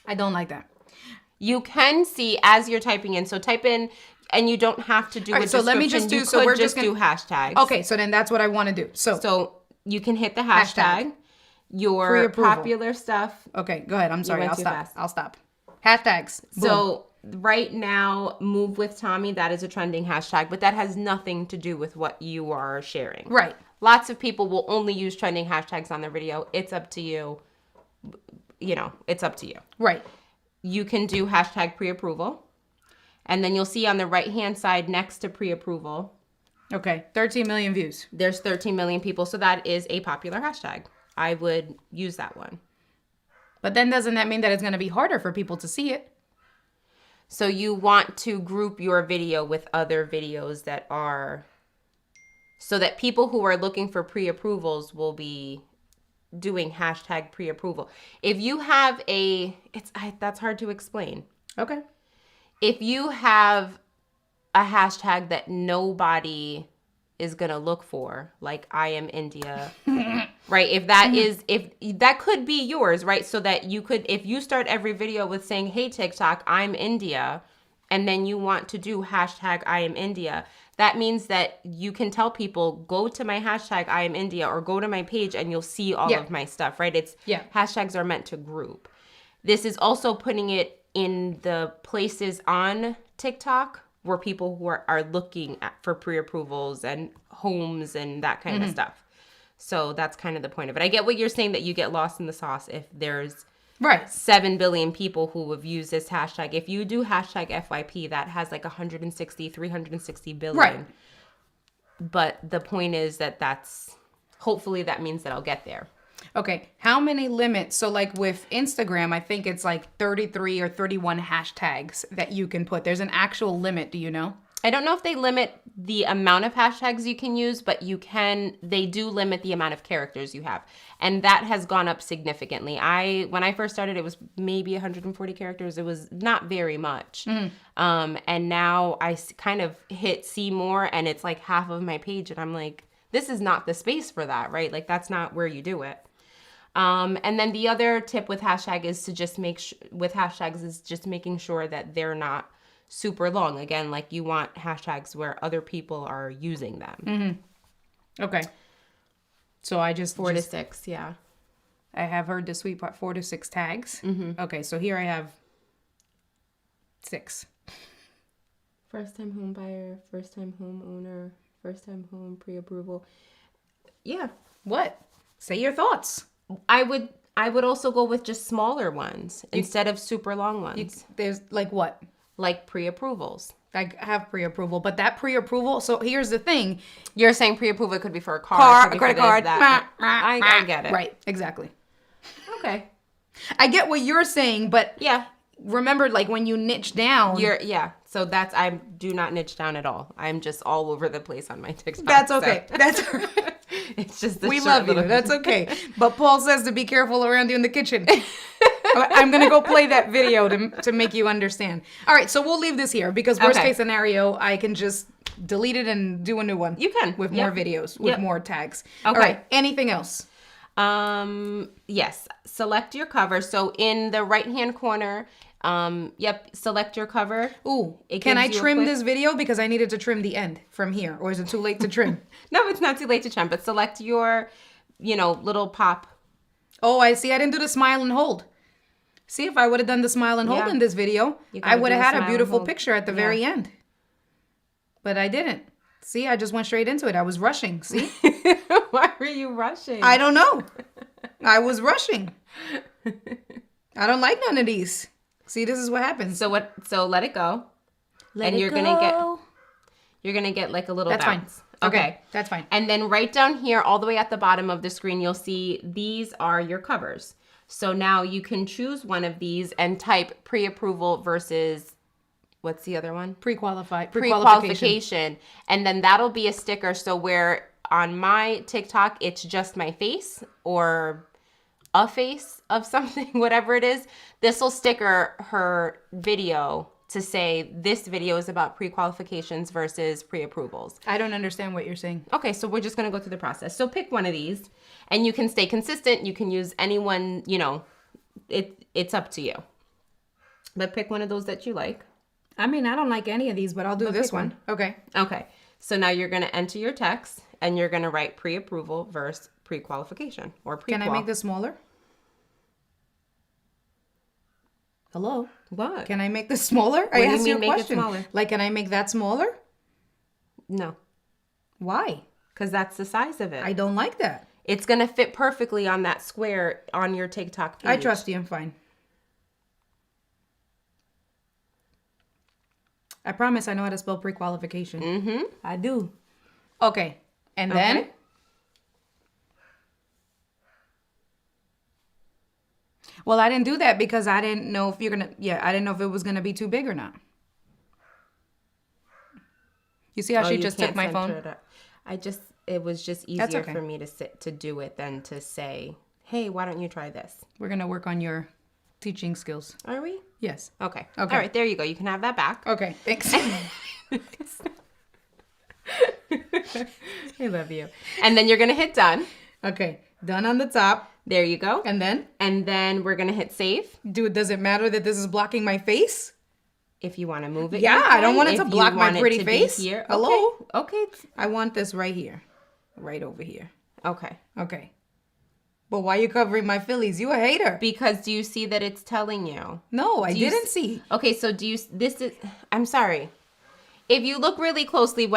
I don't like that. You can see as you're typing in. So type in, and you don't have to do All a right, so let me description. just do- You so could we're just just do hashtags. Okay, so then that's what I want to do. So you can hit the Hashtag. hashtag. Your Pre-approval. popular stuff. okay, go ahead. I'm sorry. went I'll too stop. fast. I'll stop. Hashtags. Boom. So right now, Move with Tommy, that is a trending hashtag, but that has nothing to do with what you are sharing. Right. Lots of people will only use trending hashtags on their video. It's up to you. You know, it's up to you. Right. You can do hashtag pre-approval. And then you'll see on the right-hand side next to pre-approval, Okay. 13 million views. there's 13 million people. So that is a popular hashtag. I would use that one. But then doesn't that mean that it's going to be harder for people to see it? So you want to group your video with other videos that are, so that people who are looking for pre-approvals will be doing hashtag pre-approval. If you have that's hard to explain. Okay. If you have a hashtag that nobody is going to look for, like I am India, right? If that is, if that could be yours, right? So that you could, if you start every video with saying, hey, TikTok, I'm India, and then you want to do hashtag I am India, that means that you can tell people, go to my hashtag I am India or go to my page and you'll see all Yeah. of my stuff, right? It's Yeah. hashtags are meant to group. This is also putting it in the places on TikTok where people who are looking for pre-approvals and homes and that kind of stuff. So that's kind of the point of it. I get what you're saying, that you get lost in the sauce if there's Right. 7 billion people who have used this hashtag. If you do hashtag FYP, that has like 360 billion. Right. But the point is hopefully that means that I'll get there. Okay, how many limits? So like with Instagram, I think it's like 33 or 31 hashtags that you can put. There's an actual limit, do you know? I don't know if they limit the amount of hashtags you can use, but they do limit the amount of characters you have. And that has gone up significantly. When I first started, it was maybe 140 characters. It was not very much. And now I kind of hit see more and it's like half of my page. And I'm like, this is not the space for that, right? Like that's not where you do it. And then the other tip with hashtags is just making sure that they're not super long. Again, like you want hashtags where other people are using them. Okay. So I just 4 to 6, yeah. I have heard the sweet part, 4 to 6 tags. Okay, so here I have 6. First time home buyer, first time homeowner, first time home pre-approval. Yeah. What? Say your thoughts. I would also go with just smaller ones instead of super long ones. There's like what? Like pre-approvals. I have pre-approval, but that pre-approval, so here's the thing. You're saying pre-approval could be for a car, A credit card. I get it. Right, exactly. Okay. I get what you're saying, but yeah, remember like when you niche down. So I do not niche down at all. I'm just all over the place on my TikTok. That's okay. So. That's it's just we love you. That's okay. But Paul says to be careful around you in the kitchen. I'm going to go play that video to make you understand. All right, so we'll leave this here because worst case scenario, I can just delete it and do a new one. You can. With more videos, with more tags. Okay. All right, anything else? Yes. Select your cover. So in the right-hand corner, select your cover. Ooh, can I trim this video? Because I needed to trim the end from here. Or is it too late to trim? No, it's not too late to trim, but select your, little pop. Oh, I see. I didn't do the smile and hold. See, if I would have done the smile and hold in this video, I would have had a beautiful picture at the very end. But I didn't. See, I just went straight into it. I was rushing. See? Why were you rushing? I don't know. I was rushing. I don't like none of these. See, this is what happens. So let it go. You're gonna get like a little That's bounce. Fine. Okay, that's fine. And then right down here, all the way at the bottom of the screen, you'll see these are your covers. So now you can choose one of these and type pre-approval versus, what's the other one? Pre-qualification. And then that'll be a sticker. So where on my TikTok, it's just my face or a face of something, whatever it is, this will sticker her video to say this video is about pre-qualifications versus pre-approvals. I don't understand what you're saying. Okay, so we're just going to go through the process. So pick one of these and you can stay consistent. You can use anyone, it's up to you. But pick one of those that you like. I mean, I don't like any of these, but I'll do this one. Okay. Okay. So now you're going to enter your text and you're going to write pre-approval versus pre-qualification or pre-qual. Can I make this smaller? Hello? What? Can I make this smaller? What do you mean make it smaller? Like, can I make that smaller? No. Why? Because that's the size of it. I don't like that. It's going to fit perfectly on that square on your TikTok page. I trust you. I'm fine. I promise I know how to spell pre-qualification. Mm-hmm. I do. Okay. And then? Well, I didn't do that because I didn't know if I didn't know if it was going to be too big or not. You see how she just took my phone? It was just easier for me to do it than to say, hey, why don't you try this? We're going to work on your teaching skills. Are we? Yes. Okay. All right, there you go. You can have that back. Okay, thanks. I love you. And then you're going to hit done. Okay, done on the top. There you go. And then we're going to hit save. Dude, does it matter that this is blocking my face? If you want to move it. Yeah, I don't want it to block my pretty face. Here. Hello? Okay. I want this right here. Right over here. Okay. But why are you covering my Phillies? You a hater. Because do you see that it's telling you? No, I didn't see. Okay, so I'm sorry. If you look really closely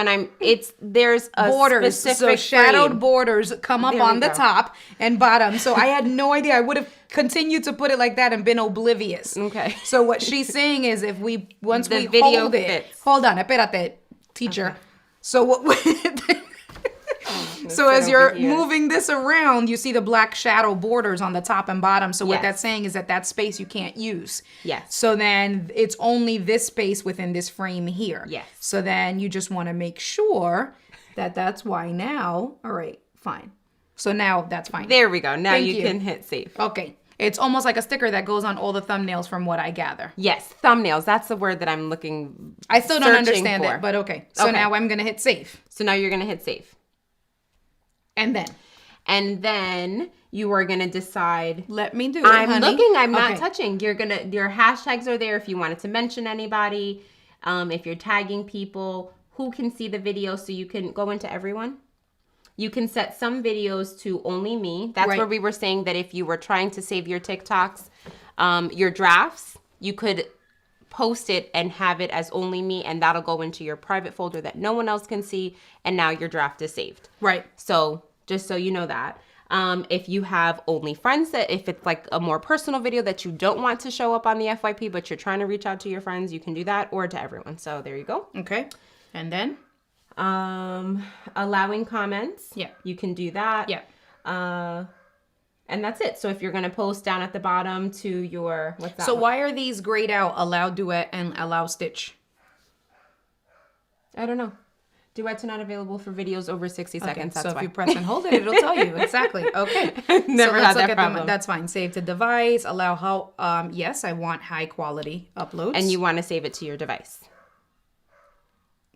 there's a borders, specific so shadowed frame. Borders come up on the top and bottom. So I had no idea. I would have continued to put it like that and been oblivious. Okay. So what she's saying is once the we video hold it. fits. Hold on, espérate, teacher. Okay. So what So sit as over you're here. moving this around, you see the black shadow borders on the top and bottom. So what Yes. that's saying is that space you can't use. Yes. So then it's only this space within this frame here. Yes. So then you just want to make sure that that's why now. All right, fine. So now that's fine. There we go. Now Thank you you. can hit save. Okay. It's almost like a sticker that goes on all the thumbnails from what I gather. Yes, thumbnails. That's the word that I'm looking. I still don't searching understand for. it, but okay. So Okay. now I'm going to hit save. So now you're gonna hit save, And then you are gonna decide. let me do it, I'm honey. looking. I'm not Okay. touching. Your hashtags are there if you wanted to mention anybody. If you're tagging people who can see the video, so you can go into everyone. You can set some videos to only me. That's Right. where we were saying that if you were trying to save your TikToks, your drafts, you could post it and have it as only me, and that'll go into your private folder that no one else can see, and now your draft is saved. Right. So just so you know that. If you have only friends, that if it's like a more personal video that you don't want to show up on the FYP, but you're trying to reach out to your friends, you can do that, or to everyone. So there you go. Okay. And then? Allowing comments. Yeah. You can do that. Yeah. And that's it. So if you're going to post down at the bottom to your, what's that? So one? why are these grayed out, allow duet and allow stitch? I don't know. Duets are not available for videos over 60 seconds. so That's if why. you press and hold it, it'll tell you. Exactly. Okay. Never so had let's look that at problem. That's fine. Save to device. Allow how, yes, I want high quality uploads. And you want to save it to your device.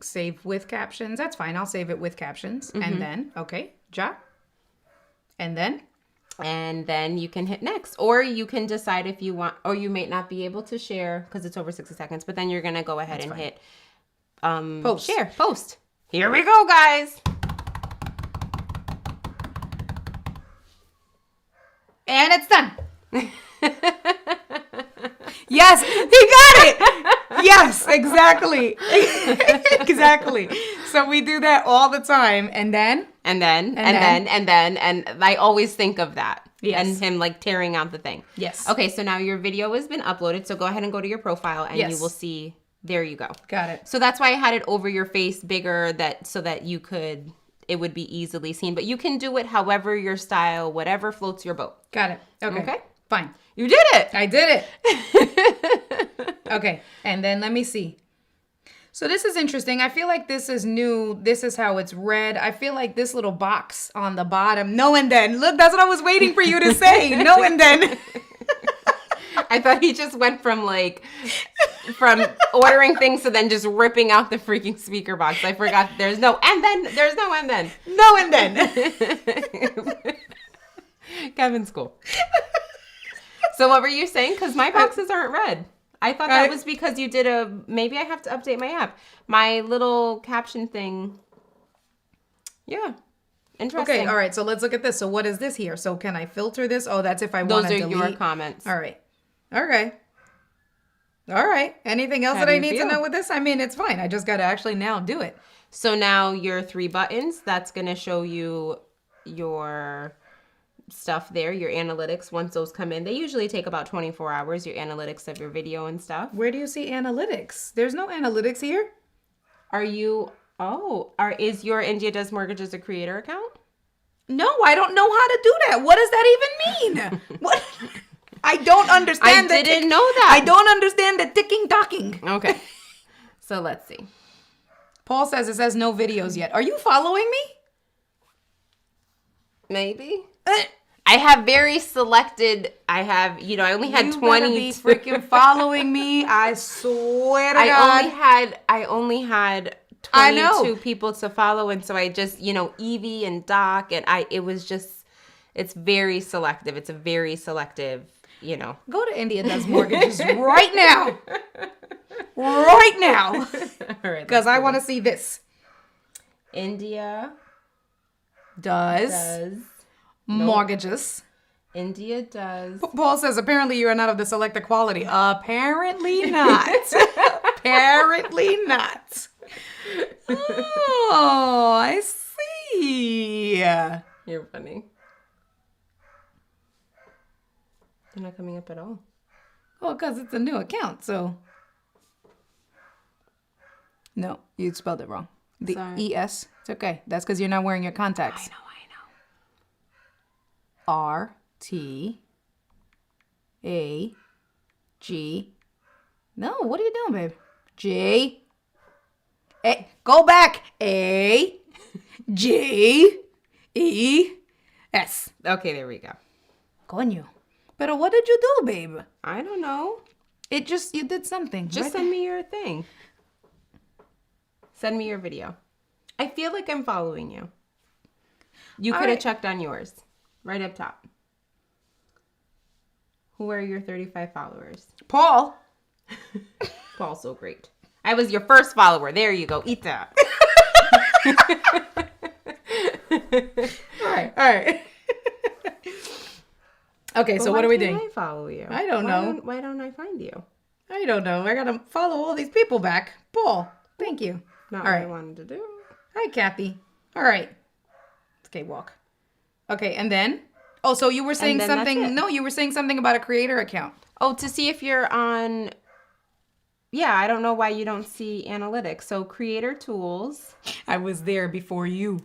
Save with captions. That's fine. I'll save it with captions. And then, okay, ja. And then You can hit next, or you can decide if you want, or you may not be able to share because it's over 60 seconds, but then you're going to go ahead and hit post. share, post. Here we go, guys. And it's done. Yes, he got it. Yes, exactly. Exactly. So we do that all the time. And I always think of that. Yes. And him like tearing out the thing. Yes. Okay, so now your video has been uploaded. So go ahead and go to your profile and Yes. you will see, there you go. Got it. So that's why I had it over your face bigger, so that it would be easily seen. But you can do it however your style, whatever floats your boat. Got it. Okay. Fine. You did it. I did it. Okay. And then let me see. So this is interesting. I feel like this is new. This is how it's read. I feel like this little box on the bottom. No and then. Look, that's what I was waiting for you to say. No and then. I thought he just went from ordering things to then just ripping out the freaking speaker box. I forgot there's no and then. There's no and then. No and then. Kevin's cool. So what were you saying? Because my boxes aren't red. I thought that was because you did maybe I have to update my app. My little caption thing. Yeah. Interesting. Okay, all right. So let's look at this. So what is this here? So can I filter this? Oh, that's if I want Those to are delete. your comments. All right. Okay. All right. Anything else How that do I you need to feel? know with this? I mean, it's fine. I just got to actually now do it. So now your 3 buttons, that's going to show you your stuff there, your analytics. Once those come in, they usually take about 24 hours, your analytics of your video and stuff. Where do you see analytics? There's no analytics here. Is your India Does Mortgages a creator account? No, I don't know how to do that. What does that even mean? What? I don't understand. I didn't know that. I don't understand the ticking talking. Okay. So let's see. Paul says it says no videos yet. Are you following me? Maybe. I have very selected. I only had You 20. better be freaking following me. I swear to God. I only had I know. 22 people to follow, and so I just, Evie and Doc, and it's very selective. It's a very selective, Go to India Does Mortgages right now. Right now. All right, Because I want to see this. India Does mortgages. India does. Paul says, apparently you are not of the selected quality. Apparently not. Apparently not. Oh, I see. You're funny. They're not coming up at all. Well, because it's a new account, so. No, you spelled it wrong. The Sorry. ES. It's okay. That's because you're not wearing your contacts. I know. R-T-A-G. No, what are you doing, babe? J. A. Go back. A. J. E. S. Okay, there we go. Coño. Pero what did you do, babe? I don't know. You did something. Just send me your thing. Send me your video. I feel like I'm following you. You could have checked on yours. Right up top. Who are your 35 followers? Paul. Paul's so great. I was your first follower. There you go. Eat that. All right. Okay, so what are we doing? Why can't I follow you? I don't know. Why don't I find you? I don't know. I gotta follow all these people back. Paul, thank you. Not all what right. I wanted to do. Hi, Kathy. All right. Okay, walk. Okay, and then? Oh, so you were saying then that's something. it. No, you were saying something about a creator account. Oh, to see if you're on... Yeah, I don't know why you don't see analytics. So creator tools. I was there before you.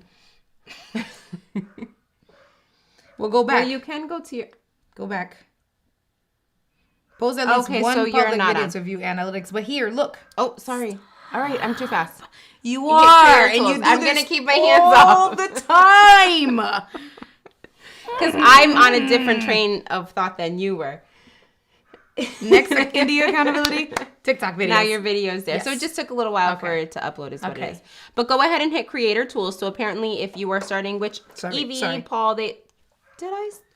We'll go back. Well, you can go to your... Go back. Post at least Okay, one so you're public not video on. to view analytics. But here, look. Oh, sorry. All right, I'm too fast. You hit are, creator and you tools. do I'm this gonna keep my hands all off. the time. Because I'm on a different train of thought than you were. Next, India accountability, TikTok videos. Now your video's there. Yes. So it just took a little while for it to upload is what it is. But go ahead and hit creator tools. So apparently if you are starting, which Evie, Paul,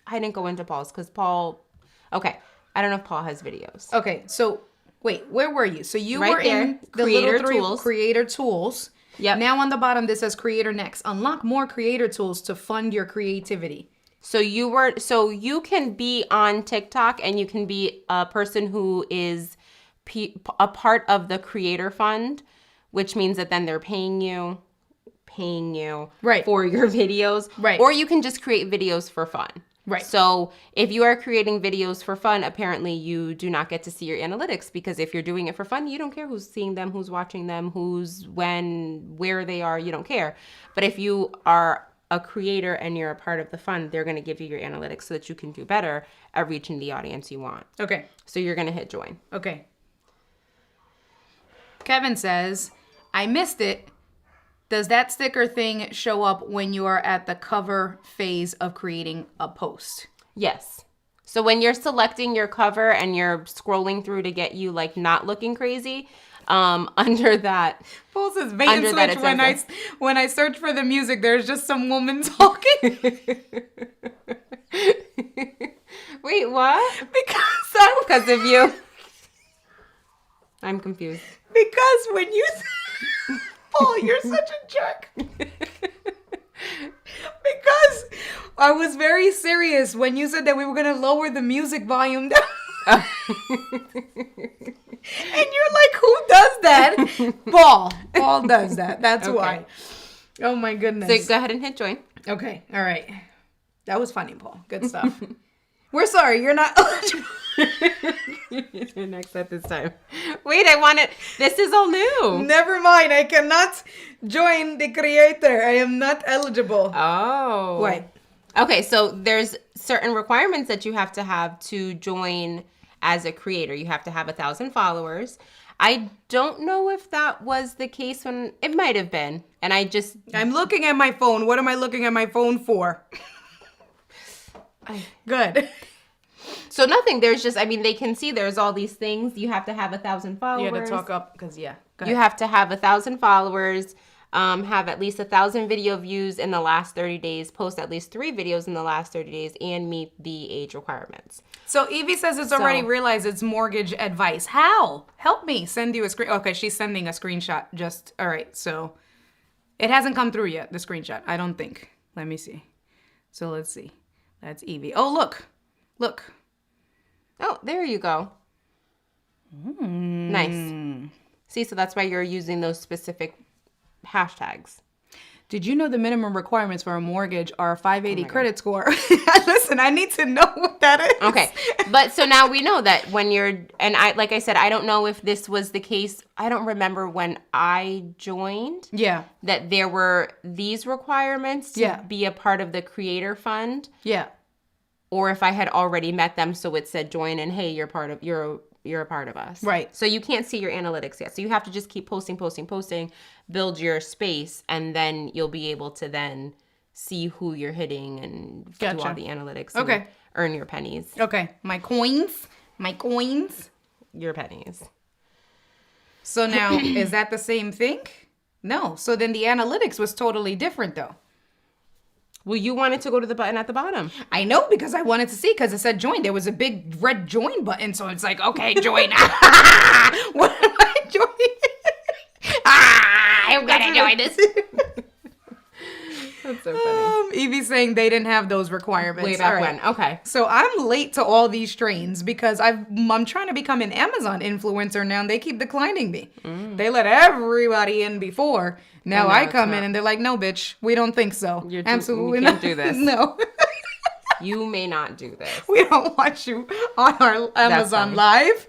I didn't go into Paul's because Paul, okay. I don't know if Paul has videos. Okay, so wait, where were you? So you Right were there, in the creator little three tools. creator tools. Yep. Now on the bottom this says creator next. Unlock more creator tools to fund your creativity. So you can be on TikTok and you can be a person who is a part of the creator fund, which means that then they're paying you Right. for your videos. Right. Or you can just create videos for fun. Right. So if you are creating videos for fun, apparently you do not get to see your analytics because if you're doing it for fun, you don't care who's seeing them, who's watching them, where they are, you don't care. But if you are a creator and you're a part of the fund, they're going to give you your analytics so that you can do better at reaching the audience you want. Okay. So you're going to hit join. Okay. Kevin says, I missed it. Does that sticker thing show up when you are at the cover phase of creating a post? Yes. So when you're selecting your cover and you're scrolling through to get you like not looking crazy, under that. Paul says bait and Under that switch it says when I search for the music, there's just some woman talking. Wait, what? Because of you. I'm confused. Because when you Paul, you're such a jerk. Because I was very serious when you said that we were going to lower the music volume down. And you're like, who does that? Paul does that. That's Okay. why. Oh my goodness. So go ahead and hit join. Okay. All right. That was funny, Paul. Good stuff. We're sorry. You're not eligible. You're next at this time. Wait, this is all new. Never mind. I cannot join the creator. I am not eligible. Oh. Wait. Okay, so there's certain requirements that you have to join as a creator. You have to have 1,000 followers. I don't know if that was the case when it might have been. And I'm looking at my phone. What am I looking at my phone for? Good. So nothing. There's just, they can see there's all these things. You have to have 1,000 followers. You had to talk up because, yeah. Go You ahead. have to have 1,000 followers, have at least 1,000 video views in the last 30 days, post at least 3 videos in the last 30 days, and meet the age requirements. So Evie says it's already realized it's mortgage advice. How? Help me send you a screen. Okay, she's sending a screenshot. All right, so it hasn't come through yet, the screenshot. I don't think. Let me see. So let's see. That's Evie. Oh, look. Oh, there you go. Nice. See, so that's why you're using those specific hashtags. Did you know the minimum requirements for a mortgage are a 580 credit score? Listen, I need to know what that is. Okay. But so now we know that when like I said, I don't know if this was the case. I don't remember when I joined. Yeah. That there were these requirements to be a part of the creator fund. Yeah. or if I had already met them, so it said join and hey, you're a part of us. Right. So you can't see your analytics yet. So you have to just keep posting, build your space, and then you'll be able to then see who you're hitting and do all the analytics. Okay. And earn your pennies. Okay. My coins. Your pennies. So now, is that the same thing? No. So then the analytics was totally different though. Well, you wanted to go to the button at the bottom. I know, because I wanted to see, because it said join. There was a big red join button. So it's like, okay, join. What am I joining? I'm going to join this. That's so funny. Evie's saying they didn't have those requirements. Way back All when. Okay. So I'm late to all these trains because I'm trying to become an Amazon influencer now, and they keep declining me. They let everybody in before. Now I come in and they're like, "No, bitch, we don't think so. Absolutely you can't do this. No, You may not do this. we don't want you on our Amazon Live."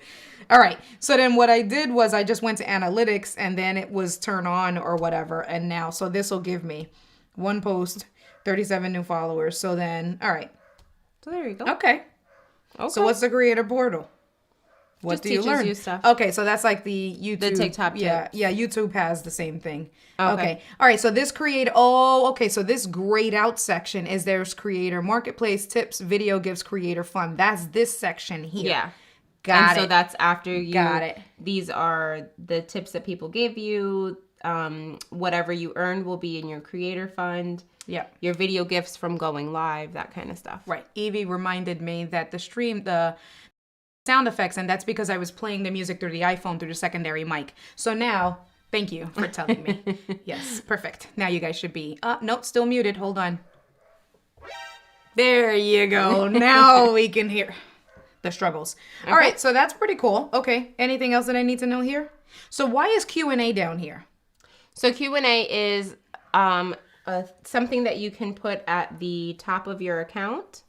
All right. So then what I did was I just went to analytics, and then it was turn on or whatever. And now, so this will give me one post, 37 new followers. So then, all right. So there you go. Okay. So what's the creator portal? What Just do you teaches learn? you stuff. Okay, so that's like the YouTube. The TikTok Yeah, tips. yeah, YouTube has the same thing. Okay. Okay. All right, so this so this grayed out section is there's creator marketplace tips, video gives creator fun. That's this section here. Yeah. Got and it. so that's after you. Got it. These are the tips that people give you. Whatever you earned will be in your creator fund. Yeah. Your video gifts from going live, that kind of stuff. Right. Evie reminded me that the sound effects, and that's because I was playing the music through the iPhone through the secondary mic. So now, thank you for telling me. Yes, perfect. Now you guys should be, nope, still muted. Hold on. There you go. Now we can hear the struggles. Okay. All right, so that's pretty cool. Okay, anything else that I need to know here? So why is Q&A down here? So Q&A is something that you can put at the top of your account.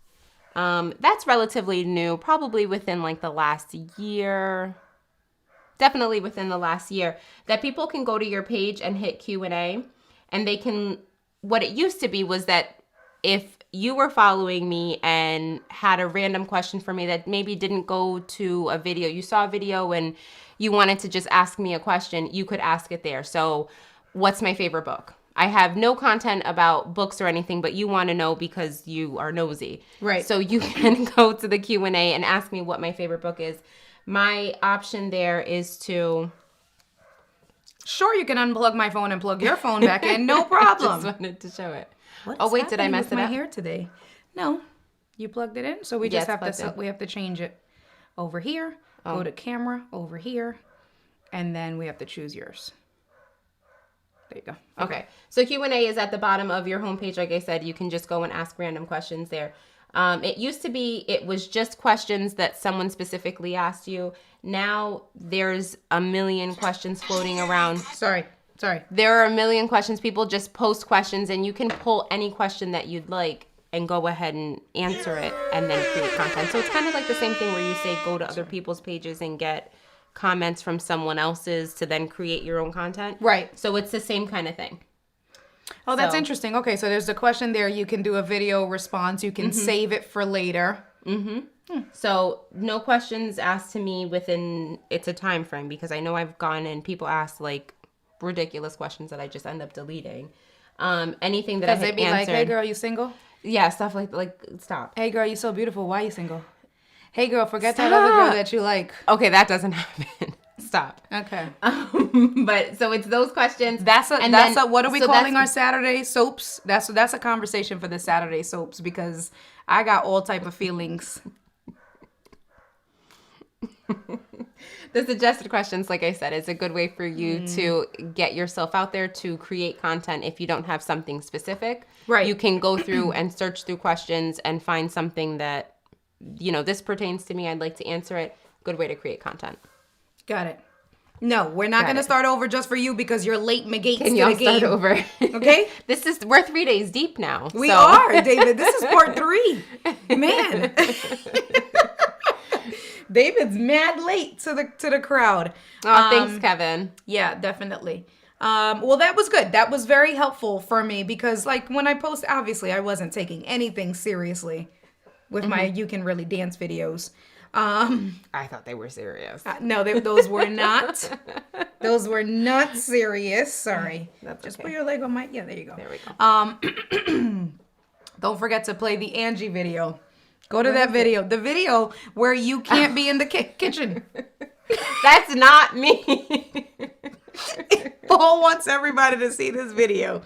That's relatively new, probably within like the last year. Definitely within the last year, that people can go to your page and hit Q&A, and they can, what it used to be was that if you were following me and had a random question for me that maybe didn't go to a video, you saw a video and you wanted to just ask me a question, you could ask it there. So what's my favorite book? I have no content about books or anything, but you want to know because you are nosy. Right. So you can go to the Q&A and ask me what my favorite book is. My option there is to... Sure, you can unplug my phone and plug your phone back in. No problem. Just wanted to show it. What's Wait, did I mess with it my up? hair today? No, you plugged it in. So we just Yes, have plugged in. we have to change it over here. Go to camera over here, and then we have to choose yours. There you go. Okay. So Q&A is at the bottom of your homepage. Like I said, you can just go and ask random questions there. It used to be, it was just questions that someone specifically asked you. Now there's a million questions floating around. Sorry. There are a million questions. People just post questions, and you can pull any question that you'd like and go ahead and answer it and then create content. So it's kind of like the same thing where you say go to other people's pages and get comments from someone else's to then create your own content. Right. So it's the same kind of thing. Oh, that's So- interesting. Okay, so there's a question there. You can do a video response. You can save it for later. So no questions asked to me within, it's a time frame, because I know I've gone and people ask like ridiculous questions that I just end up deleting. Anything that I Does had it be answered. like, hey girl, you single? Yeah, stuff like stop. Hey girl, you so beautiful. Why you single? Hey girl, forget that other girl that you like. Okay, that doesn't happen. Stop. Okay. But so it's those questions. What are we so calling that's- our Saturday soaps? That's a conversation for the Saturday soaps, because I got all type of feelings. The suggested questions, like I said, is a good way for you to get yourself out there to create content. If you don't have something specific, Right. You can go through and search through questions and find something that, this pertains to me. I'd like to answer it. Good way to create content. Got it. No, we're not going to start over just for you because you're late McGates Can to y'all the game. start over? Okay? We're 3 days deep now. We so. are, David. This is part 3. Man. David's mad late to the crowd. Oh, thanks, Kevin. Yeah, definitely. Well, that was good. That was very helpful for me because, like, when I post, obviously, I wasn't taking anything seriously. with my You Can Really Dance videos. I thought they were serious. No, those were not. Those were not serious. Sorry. Just put your leg on my. Yeah, there you go. There we go. Don't forget to play the Angie video. Go to that video. The video where you can't be in the kitchen. That's not me. Paul wants everybody to see this video.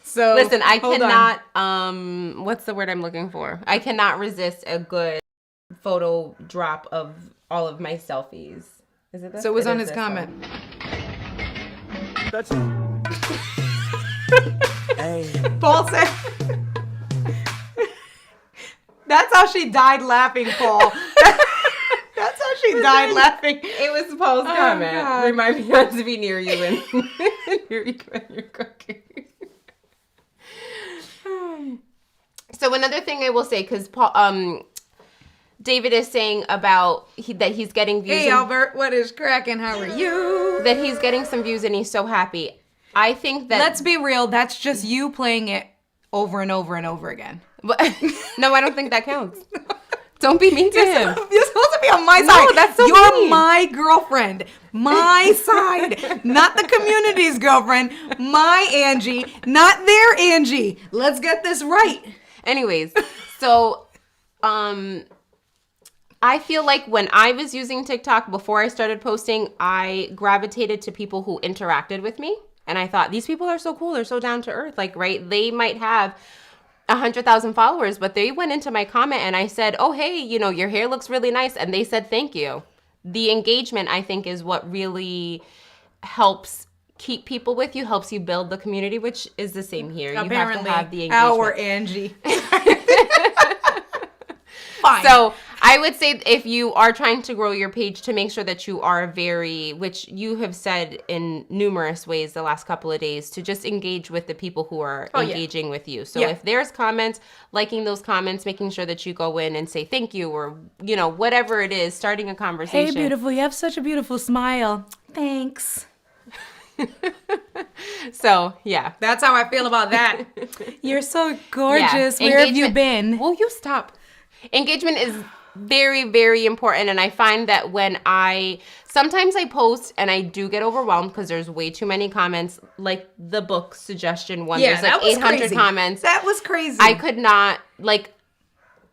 So listen, I hold cannot. on. What's the word I'm looking for? I cannot resist a good photo drop of all of my selfies. Is it this? So it was on his comment. That's hey. Paul said. That's how she died laughing, Paul. That's how she died laughing. It was Paul's comment. God. Remind me not to be near you when you're cooking. So another thing I will say, because Paul, David is saying about that he's getting views. Hey, Albert, what is cracking? How are you? That he's getting some views and he's so happy. I think that... Let's be real. That's just you playing it over and over and over again. But, no, I don't think that counts. Don't be mean to him. You're supposed to be on my side. No, that's so You're mean. my girlfriend. My side. Not the community's girlfriend. My Angie. Not their Angie. Let's get this right. Anyways, so I feel like when I was using TikTok before I started posting, I gravitated to people who interacted with me. And I thought, these people are so cool. They're so down to earth. Like, right? They might have 100,000 followers, but they went into my comment and I said, oh, hey, you know, your hair looks really nice. And they said, thank you. The engagement, I think, is what really helps keep people with you, helps you build the community, which is the same here. Apparently, you have to have the engagement. our Angie. Fine. So I would say if you are trying to grow your page, to make sure that you are very, which you have said in numerous ways the last couple of days, to just engage with the people who are engaging with you. So if there's comments, liking those comments, making sure that you go in and say thank you, or, you know, whatever it is, starting a conversation. Hey, beautiful, you have such a beautiful smile. Thanks. So, yeah. That's how I feel about that. You're so gorgeous. Where have you been? Will you stop? Engagement is very, very important. And I find that when sometimes I post and I do get overwhelmed because there's way too many comments, like the book suggestion one. Yeah, there's like 800 crazy. comments. That was crazy. I could not,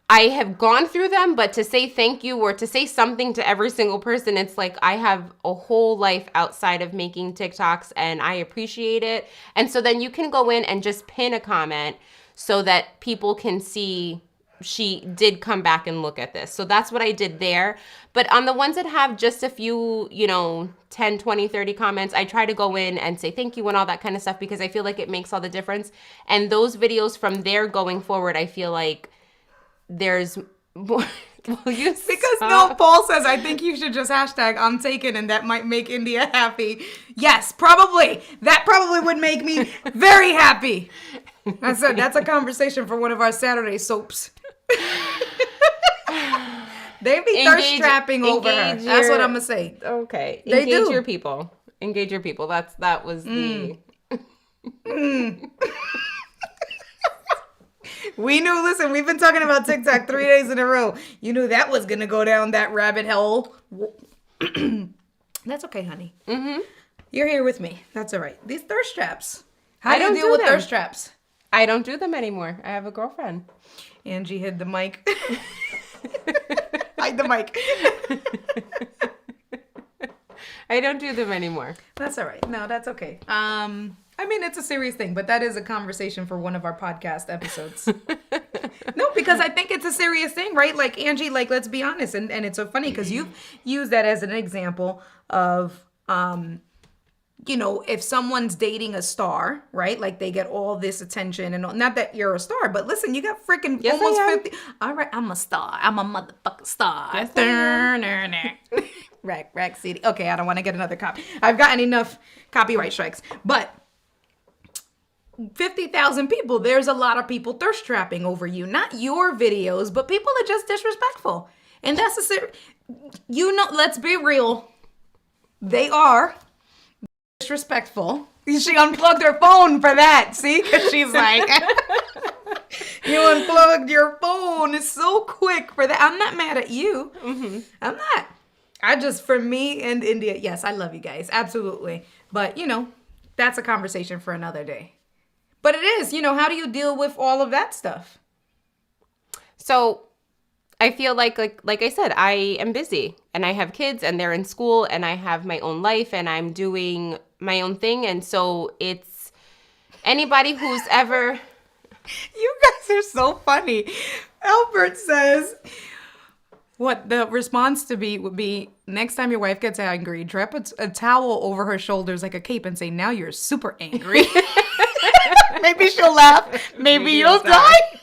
I have gone through them, but to say thank you or to say something to every single person, it's like I have a whole life outside of making TikToks and I appreciate it. And so then you can go in and just pin a comment so that people can see she did come back and look at this. So that's what I did there. But on the ones that have just a few, 10, 20, 30 comments, I try to go in and say thank you and all that kind of stuff because I feel like it makes all the difference. And those videos from there going forward, I feel like there's more. No, Paul says, I think you should just hashtag I'm taken and that might make India happy. Yes, probably. That probably would make me very happy. That's a conversation for one of our Saturday soaps. They be thirst trapping over her. That's what I'm going to say. Okay. They Engage do. your people. Engage your people. That was the... We knew, listen, we've been talking about TikTok 3 days in a row. You knew that was going to go down that rabbit hole. That's okay, honey. Mm-hmm. You're here with me. That's all right. These thirst traps. How do you deal with thirst traps? I don't do them anymore. I have a girlfriend. Angie hid the mic. Hide the mic. I don't do them anymore. That's all right. No, that's okay. I mean, it's a serious thing, but that is a conversation for one of our podcast episodes. No, because I think it's a serious thing, right? Like, Angie, let's be honest. And it's so funny because you've used that as an example of, if someone's dating a star, right? Like, they get all this attention and all, not that you're a star, but listen, you got freaking almost 50. All right, I'm a star. I'm a motherfucking star. Yes, Rack City. Okay, I don't want to get another copy. I've gotten enough copyright strikes. But 50,000 people, there's a lot of people thirst trapping over you. Not your videos, but people are just disrespectful. And that's let's be real. They are disrespectful. She unplugged her phone for that. See? Because she's like, You unplugged your phone. It's so quick for that. I'm not mad at you. Mm-hmm. I'm not. For me and India, yes, I love you guys. Absolutely. But, that's a conversation for another day. But it is, how do you deal with all of that stuff? So I feel like I said, I am busy and I have kids and they're in school and I have my own life and I'm doing my own thing. And so it's anybody who's ever... You guys are so funny. Albert says... What the response would be, next time your wife gets angry, drop a towel over her shoulders like a cape and say, now you're super angry. Maybe she'll laugh. Maybe you'll die.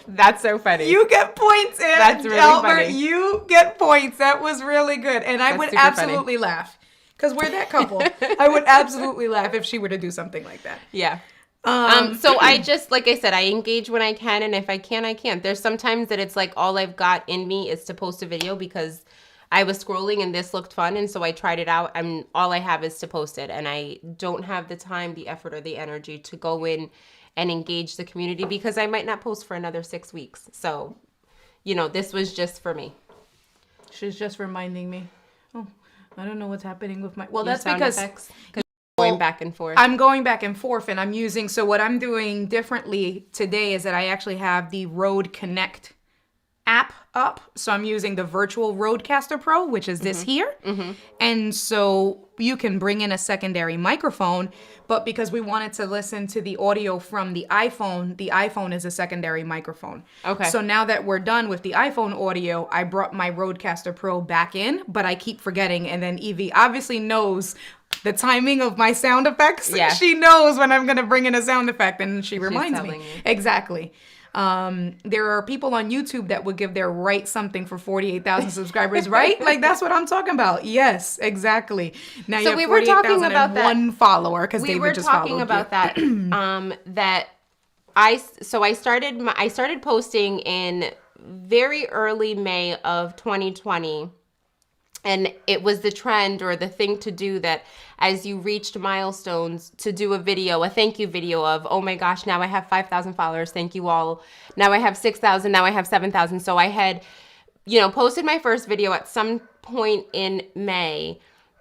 That's so funny. You get points, and that's really Albert, funny. You get points. That was really good. And I would absolutely laugh. Because we're that couple. I would absolutely laugh if she were to do something like that. Yeah. So I just, like I said, I engage when I can, and if I can, I can't. There's sometimes that it's like all I've got in me is to post a video because I was scrolling and this looked fun, and so I tried it out, and all I have is to post it, and I don't have the time, the effort, or the energy to go in and engage the community because I might not post for another 6 weeks. So, this was just for me. She's just reminding me. Oh, I don't know what's happening with my... Well, Your that's sound because... effects? Going back and forth. I'm going back and forth, and I'm using... So what I'm doing differently today is that I actually have the Rode Connect app up. So I'm using the virtual Rodecaster Pro, which is this here. Mm-hmm. And so you can bring in a secondary microphone, but because we wanted to listen to the audio from the iPhone is a secondary microphone. Okay. So now that we're done with the iPhone audio, I brought my Rodecaster Pro back in, but I keep forgetting. And then Evie obviously knows the timing of my sound effects. Yeah. She knows when I'm going to bring in a sound effect, and she reminds me. You. Exactly. There are people on YouTube that would give their right something for 48,000 subscribers, right? Like, that's what I'm talking about. Yes, exactly. Now so you have we were talking about that one follower because David just followed you. We were talking about that. I started posting in very early May of 2020. And it was the trend or the thing to do that as you reached milestones to do a thank you video of, oh my gosh, now I have 5,000 followers. Thank you all. Now I have 6,000. Now I have 7,000. So I had, posted my first video at some point in May,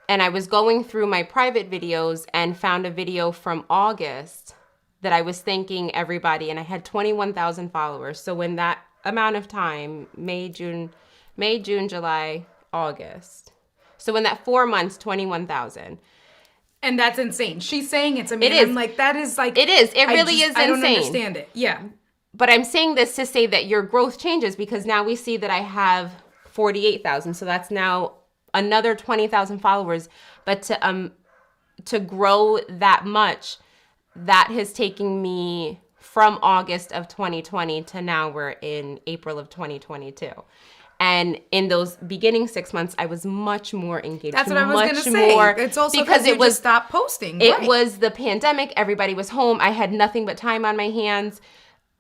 and I was going through my private videos and found a video from August that I was thanking everybody, and I had 21,000 followers. So in that amount of time, May, June, July, August. So in that 4 months, 21,000. And that's insane. She's saying it's amazing. It is. I'm like, that is like... It is. It really is insane. I don't understand it. Yeah. But I'm saying this to say that your growth changes because now we see that I have 48,000. So that's now another 20,000 followers. But to grow that much, that has taken me from August of 2020 to now we're in April of 2022. And in those beginning 6 months, I was much more engaged. That's what I was going to say. It's also because it was stopped posting. It was the pandemic. Everybody was home. I had nothing but time on my hands.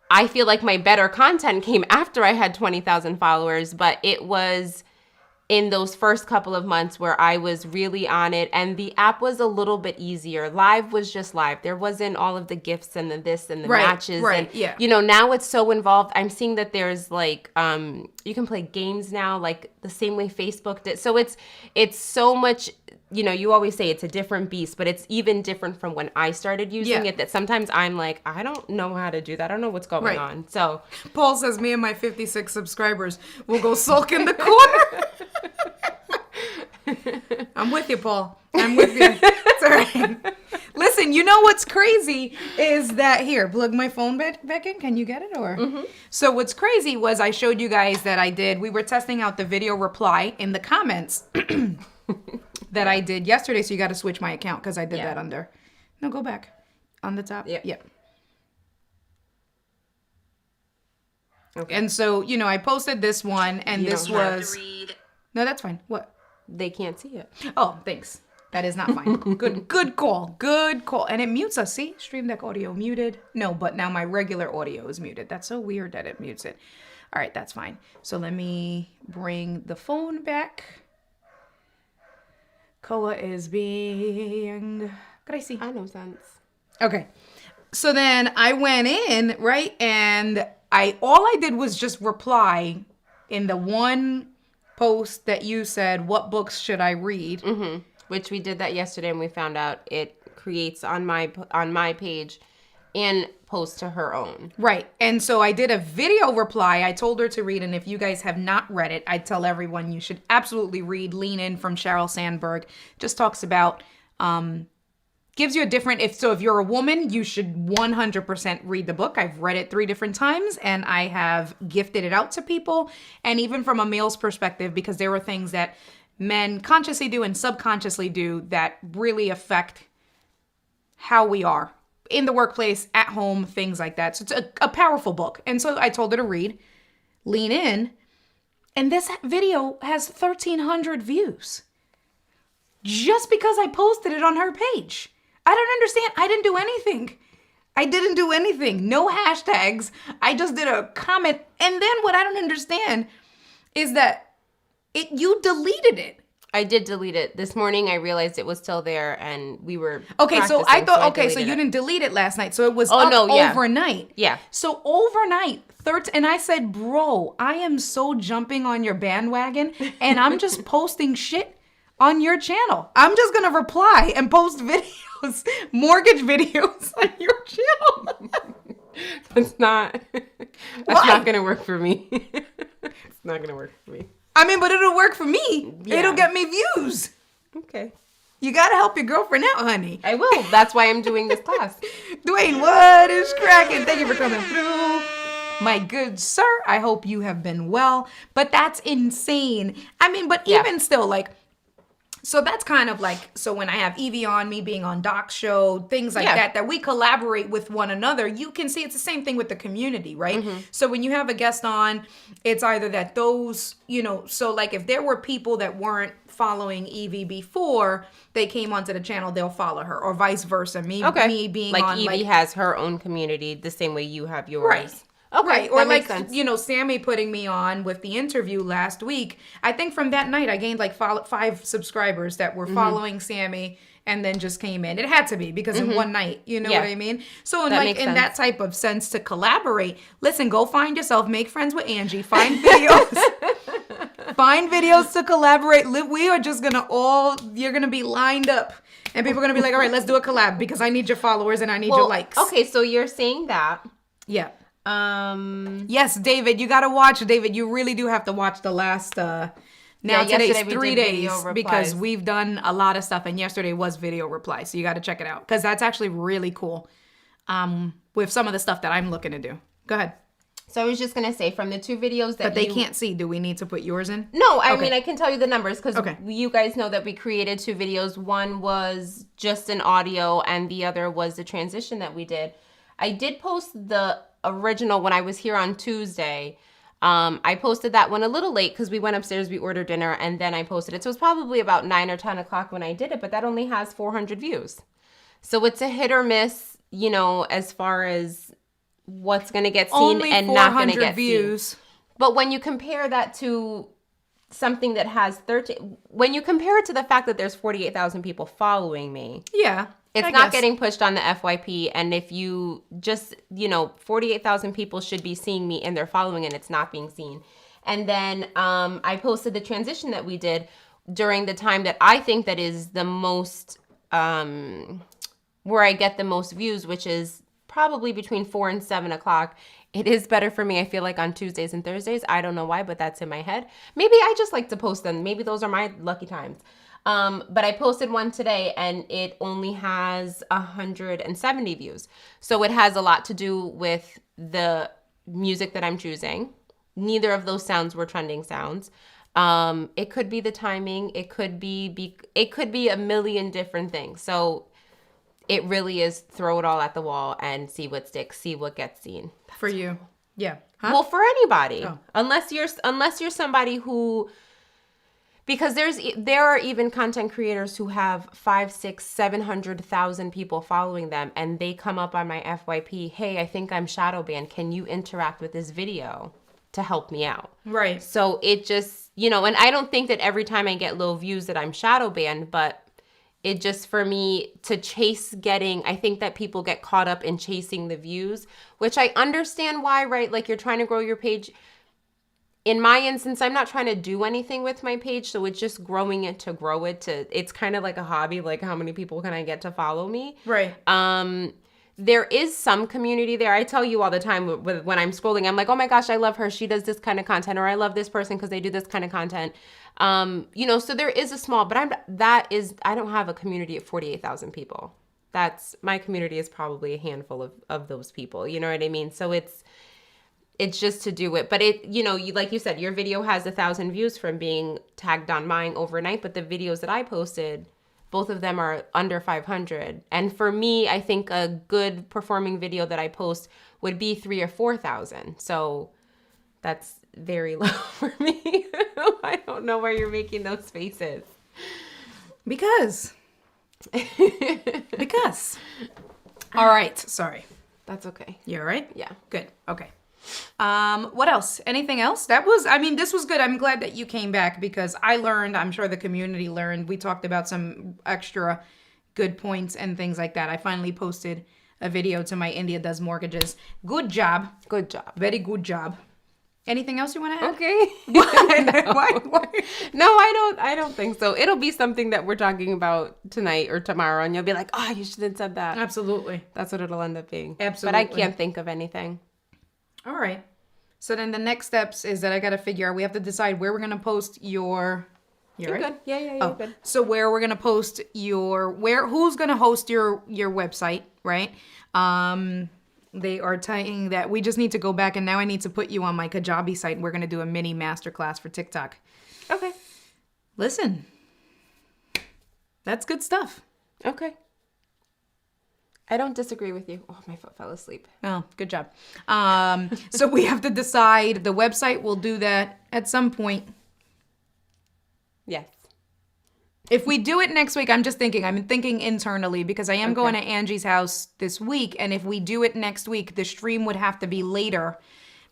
I feel like my better content came after I had 20,000 followers, but it was in those first couple of months where I was really on it, and the app was a little bit easier. Live was just live. There wasn't all of the gifts and the this and the matches. Right, and, yeah. Now it's so involved. I'm seeing that there's like, you can play games now, like the same way Facebook did. So it's so much, you always say it's a different beast, but it's even different from when I started using it that sometimes I'm like, I don't know how to do that. I don't know what's going on. So Paul says me and my 56 subscribers will go sulk in the corner. I'm with you, Paul. I'm with you. It's all right. Listen, you know what's crazy is that here, plug my phone back in. Can you get it or? Mm-hmm. So what's crazy was I showed you guys that we were testing out the video reply in the comments that I did yesterday. So you got to switch my account because I did that under. No, go back on the top. Yeah. Okay. And so, I posted this one and this was. No, that's fine. What? They can't see it. Oh, thanks. That is not fine. Good call. Good call. And it mutes us. See? Stream Deck audio muted. No, but now my regular audio is muted. That's so weird that it mutes it. All right, that's fine. So let me bring the phone back. Koa is being crazy. I know sense. Okay. So then I went in, right? And all I did was just reply in the one post that you said, what books should I read? Mm-hmm. Which we did that yesterday, and we found out it creates on my page and posts to her own. Right. And so I did a video reply. I told her to read, and if you guys have not read it, I tell everyone you should absolutely read Lean In from Sheryl Sandberg. Just talks about, gives you a different, if you're a woman, you should 100% read the book. I've read it 3 different times, and I have gifted it out to people. And even from a male's perspective, because there are things that men consciously do and subconsciously do that really affect how we are in the workplace, at home, things like that. So it's a powerful book. And so I told her to read Lean In. And this video has 1,300 views. Just because I posted it on her page. I don't understand. I didn't do anything. No hashtags. I just did a comment. And then what I don't understand is that you deleted it. I did delete it. This morning I realized it was still there, and we were Okay, so I thought, so you deleted it. didn't delete it last night. So it was overnight. Yeah. So overnight, and I said, bro, I am so jumping on your bandwagon, and I'm just posting shit on your channel. I'm just going to reply and post videos, mortgage videos on your channel. That's not going to work for me. It's not going to work for me. I mean, but it'll work for me. Yeah. It'll get me views. Okay. You got to help your girlfriend out, honey. I will. That's why I'm doing this class. Dwayne, what is cracking? Thank you for coming through. My good sir, I hope you have been well. But that's insane. I mean, but even still, like, so that's kind of like, so when I have Evie on, me being on Doc's show, things like that we collaborate with one another, you can see it's the same thing with the community, right? Mm-hmm. So when you have a guest on, it's either that those, so like if there were people that weren't following Evie before they came onto the channel, they'll follow her, or vice versa. Me being like on, Evie has her own community the same way you have yours. Right. Okay, right. Or like, sense. Sammy putting me on with the interview last week. I think from that night, I gained like 5 subscribers that were following Sammy and then just came in. It had to be because in one night, you know what I mean? So in that type of sense to collaborate, listen, go find yourself, make friends with Angie, find videos, find videos to collaborate. We are just you're going to be lined up. And people are going to be like, all right, let's do a collab because I need your followers and I need your likes. Okay, so you're saying that. Yeah. Yes, David, you gotta watch. David, you really do have to watch the last today's 3 days because we've done a lot of stuff, and yesterday was video reply, so you got to check it out because that's actually really cool with some of the stuff that I'm looking to do. Go ahead. So I was just gonna say, from the 2 videos that but they can't see, do we need to put yours in? No, I mean I can tell you the numbers because you guys know that we created 2 videos. One was just an audio and the other was the transition that we did. I did post the original when I was here on Tuesday. I posted that one a little late because we went upstairs, we ordered dinner, and then I posted it. So it was probably about 9 or 10 o'clock when I did it, but that only has 400 views. So it's a hit or miss, as far as what's going to get seen only and not going to get views. Seen. But when you compare that to something that has when you compare it to the fact that there's 48,000 people following me. Yeah. It's not getting pushed on the FYP, and if you just, 48,000 people should be seeing me and they're following, and it's not being seen. And then I posted the transition that we did during the time that I think that is the most, where I get the most views, which is probably between 4 and 7 o'clock. It is better for me, I feel like, on Tuesdays and Thursdays. I don't know why, but that's in my head. Maybe I just like to post them. Maybe those are my lucky times. But I posted one today and it only has 170 views. So it has a lot to do with the music that I'm choosing. Neither of those sounds were trending sounds. It could be the timing. It could be a million different things. So it really is throw it all at the wall and see what sticks, see what gets seen. For you. Yeah. Huh? Well, for anybody. Oh. Unless you're somebody who, because there are even content creators who have 500,000, 600,000, 700,000 people following them, and they come up on my FYP, hey, I think I'm shadow banned. Can you interact with this video to help me out? Right. So it just, and I don't think that every time I get low views that I'm shadow banned, but It just, for me, to chase getting, I think that people get caught up in chasing the views, which I understand why, right? Like, you're trying to grow your page. In my instance, I'm not trying to do anything with my page, so it's just growing it to grow it to, it's kind of like a hobby, like how many people can I get to follow me? Right. There is some community there. I tell you all the time when I'm scrolling, I'm like, oh my gosh, I love her. She does this kind of content, or I love this person because they do this kind of content. So there is a small, but I don't have a community of 48,000 people. My community is probably a handful of those people. You know what I mean? So it's just to do it. But like you said, your video has 1,000 views from being tagged on mine overnight, but the videos that I posted, both of them are under 500. And for me, I think a good performing video that I post would be 3,000 or 4,000. So that's very low for me. I don't know why you're making those faces. Because. All right. Sorry. That's okay. You all right? Yeah. Good. Okay. What else? Anything else? This was good. I'm glad that you came back because I learned, I'm sure the community learned. We talked about some extra good points and things like that. I finally posted a video to my India Does Mortgages. Good job. Good job. Very good job. Anything else you want to add? Okay. Why? No, I don't think so. It'll be something that we're talking about tonight or tomorrow, and you'll be like, oh, you should have said that. Absolutely. That's what it'll end up being. Absolutely. But I can't think of anything. All right. So then the next steps is that I got to figure out, we have to decide where we're going to post your... You're right? good. Yeah, you're good. So where we're going to post who's going to host your website, right? They are saying that we just need to go back, and now I need to put you on my Kajabi site, and we're going to do a mini masterclass for TikTok. Okay. Listen, that's good stuff. Okay. I don't disagree with you. Oh, my foot fell asleep. Oh, good job. So we have to decide. The website will do that at some point. Yes. If we do it next week, I'm thinking internally because I am going to Angie's house this week. And if we do it next week, the stream would have to be later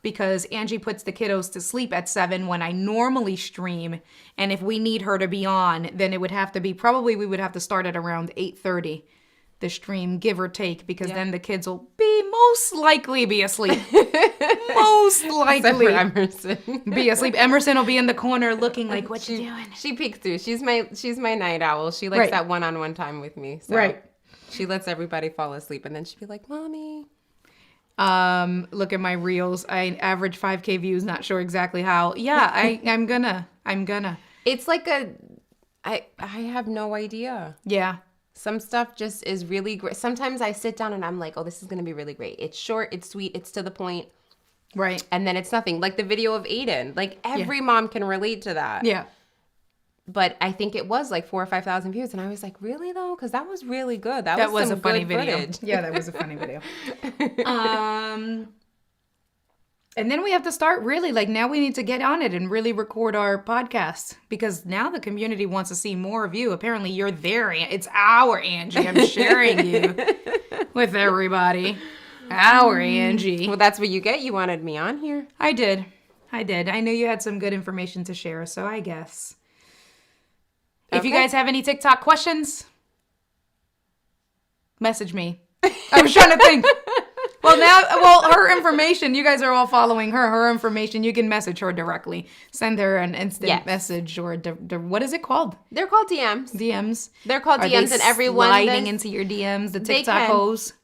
because Angie puts the kiddos to sleep at 7 when I normally stream. And if we need her to be on, then it would have to be, we would have to start at around 8:30. The stream, give or take, because then the kids will most likely be asleep. Most likely. Except for Emerson. Be asleep. Emerson will be in the corner looking like, what you doing? She peeks through. She's my night owl. She likes that one-on-one time with me. So right. She lets everybody fall asleep, and then she'd be like, Mommy. Look at my reels. I average 5K views, not sure exactly how. Yeah, I'm gonna. It's like I have no idea. Yeah. Some stuff just is really great. Sometimes I sit down and I'm like, oh, this is going to be really great. It's short, it's sweet, it's to the point. Right. And then it's nothing. Like the video of Aiden. Like every mom can relate to that. Yeah. But I think it was like 4,000 or 5,000 views. And I was like, really though? Because that was really good. That was a some funny good video. footage. Yeah, that was a funny video. And then we have to start really, now we need to get on it and really record our podcast because now the community wants to see more of you. Apparently you're there. It's our Angie. I'm sharing you with everybody. Our Angie. Well, that's what you get. You wanted me on here. I did. I knew you had some good information to share, so I guess. If you guys have any TikTok questions, message me. I was trying to think. Well, her information, you guys are all following her. Her information, you can message her directly. Send her an instant message or what is it called? They're called DMs. DMs. They're called DMs, and everyone sliding into your DMs. The TikTok hoes.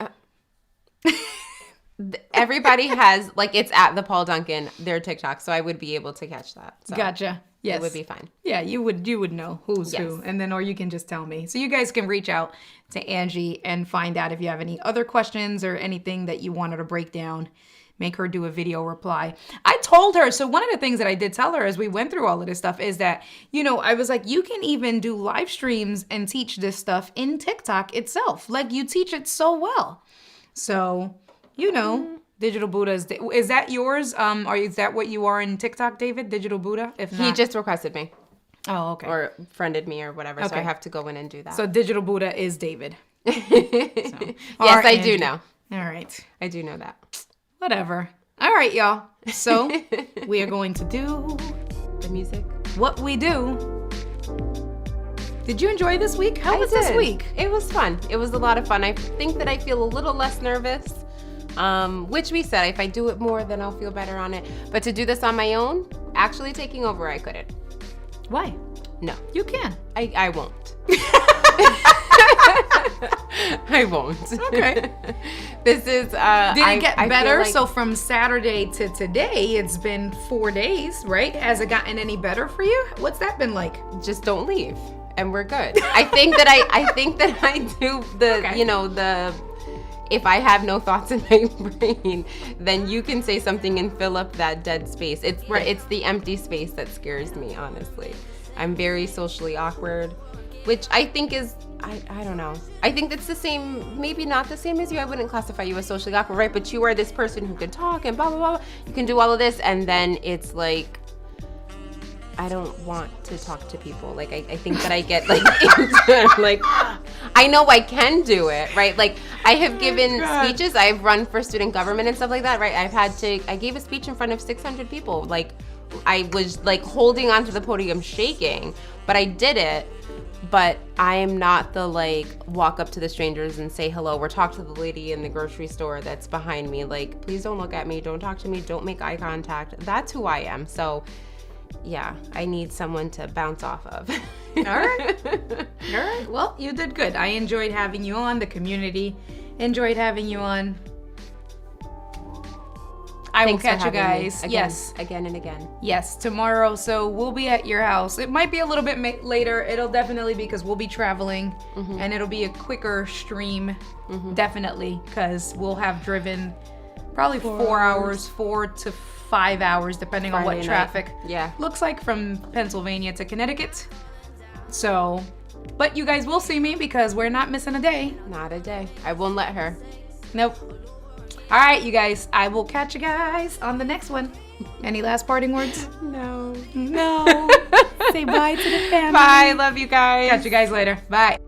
Everybody has it's at the Paul Duncan their TikTok, so I would be able to catch that. So gotcha. Yes, it would be fine. Yeah, you would know who's who, and then or you can just tell me. So you guys can reach out to Angie and find out if you have any other questions or anything that you want her to break down. Make her do a video reply. I told her, so one of the things that I did tell her as we went through all of this stuff is that, I was like, you can even do live streams and teach this stuff in TikTok itself. You teach it so well. So, Digital Buddha is that yours? Or is that what you are in TikTok, David? Digital Buddha? If not, he just requested me. Oh, okay. Or friended me or whatever. Okay. So I have to go in and do that. So Digital Buddha is David. Yes, I do know. All right. I do know that. Whatever. All right, y'all. So we are going to do the music. What we do Did you enjoy this week? How was this did. week? It was fun. It was a lot of fun. I think that I feel a little less nervous, which we said if I do it more, then I'll feel better on it. But to do this on my own, actually taking over, I couldn't. Why? No. You can. I won't. I won't. Okay. This is. Did it get I better? feel like- So from Saturday to today, it's been 4 days, right? Has it gotten any better for you? What's that been like? just don't leave, and we're good. I think that I do the Okay. the. If I have no thoughts in my brain, then you can say something and fill up that dead space. It's it's the empty space that scares me, honestly. I'm very socially awkward, which I think is, I don't know. I think that's the same, maybe not the same as you. I wouldn't classify you as socially awkward, right? But you are this person who can talk and blah, blah, blah. You can do all of this. And then it's like, I don't want to talk to people. Like, I think that I get like, into, like, I know I can do it, right? Like, I have given speeches. I've run for student government and stuff like that, right? I gave a speech in front of 600 people. Like, I was like holding onto the podium shaking, but I did it. But I am not the like walk up to the strangers and say hello or talk to the lady in the grocery store that's behind me. Like, please don't look at me. Don't talk to me. Don't make eye contact. That's who I am. So yeah, I need someone to bounce off of. All right. All right. Well, you did good. I enjoyed having you on. The community enjoyed having you on. I will Thanks for catch you having me guys. again, Yes. Again and again. Yes, tomorrow. So we'll be at your house. It might be a little bit later. It'll definitely be because we'll be traveling and it'll be a quicker stream. Definitely because we'll have driven probably 4 hours, 4 to 5 hours, depending on what Friday night. traffic looks like from Pennsylvania to Connecticut. So, but you guys will see me because we're not missing a day. Not a day. I won't let her. Nope. All right, you guys. I will catch you guys on the next one. Any last parting words? No. No. Say bye to the family. Bye. Love you guys. Catch you guys later. Bye.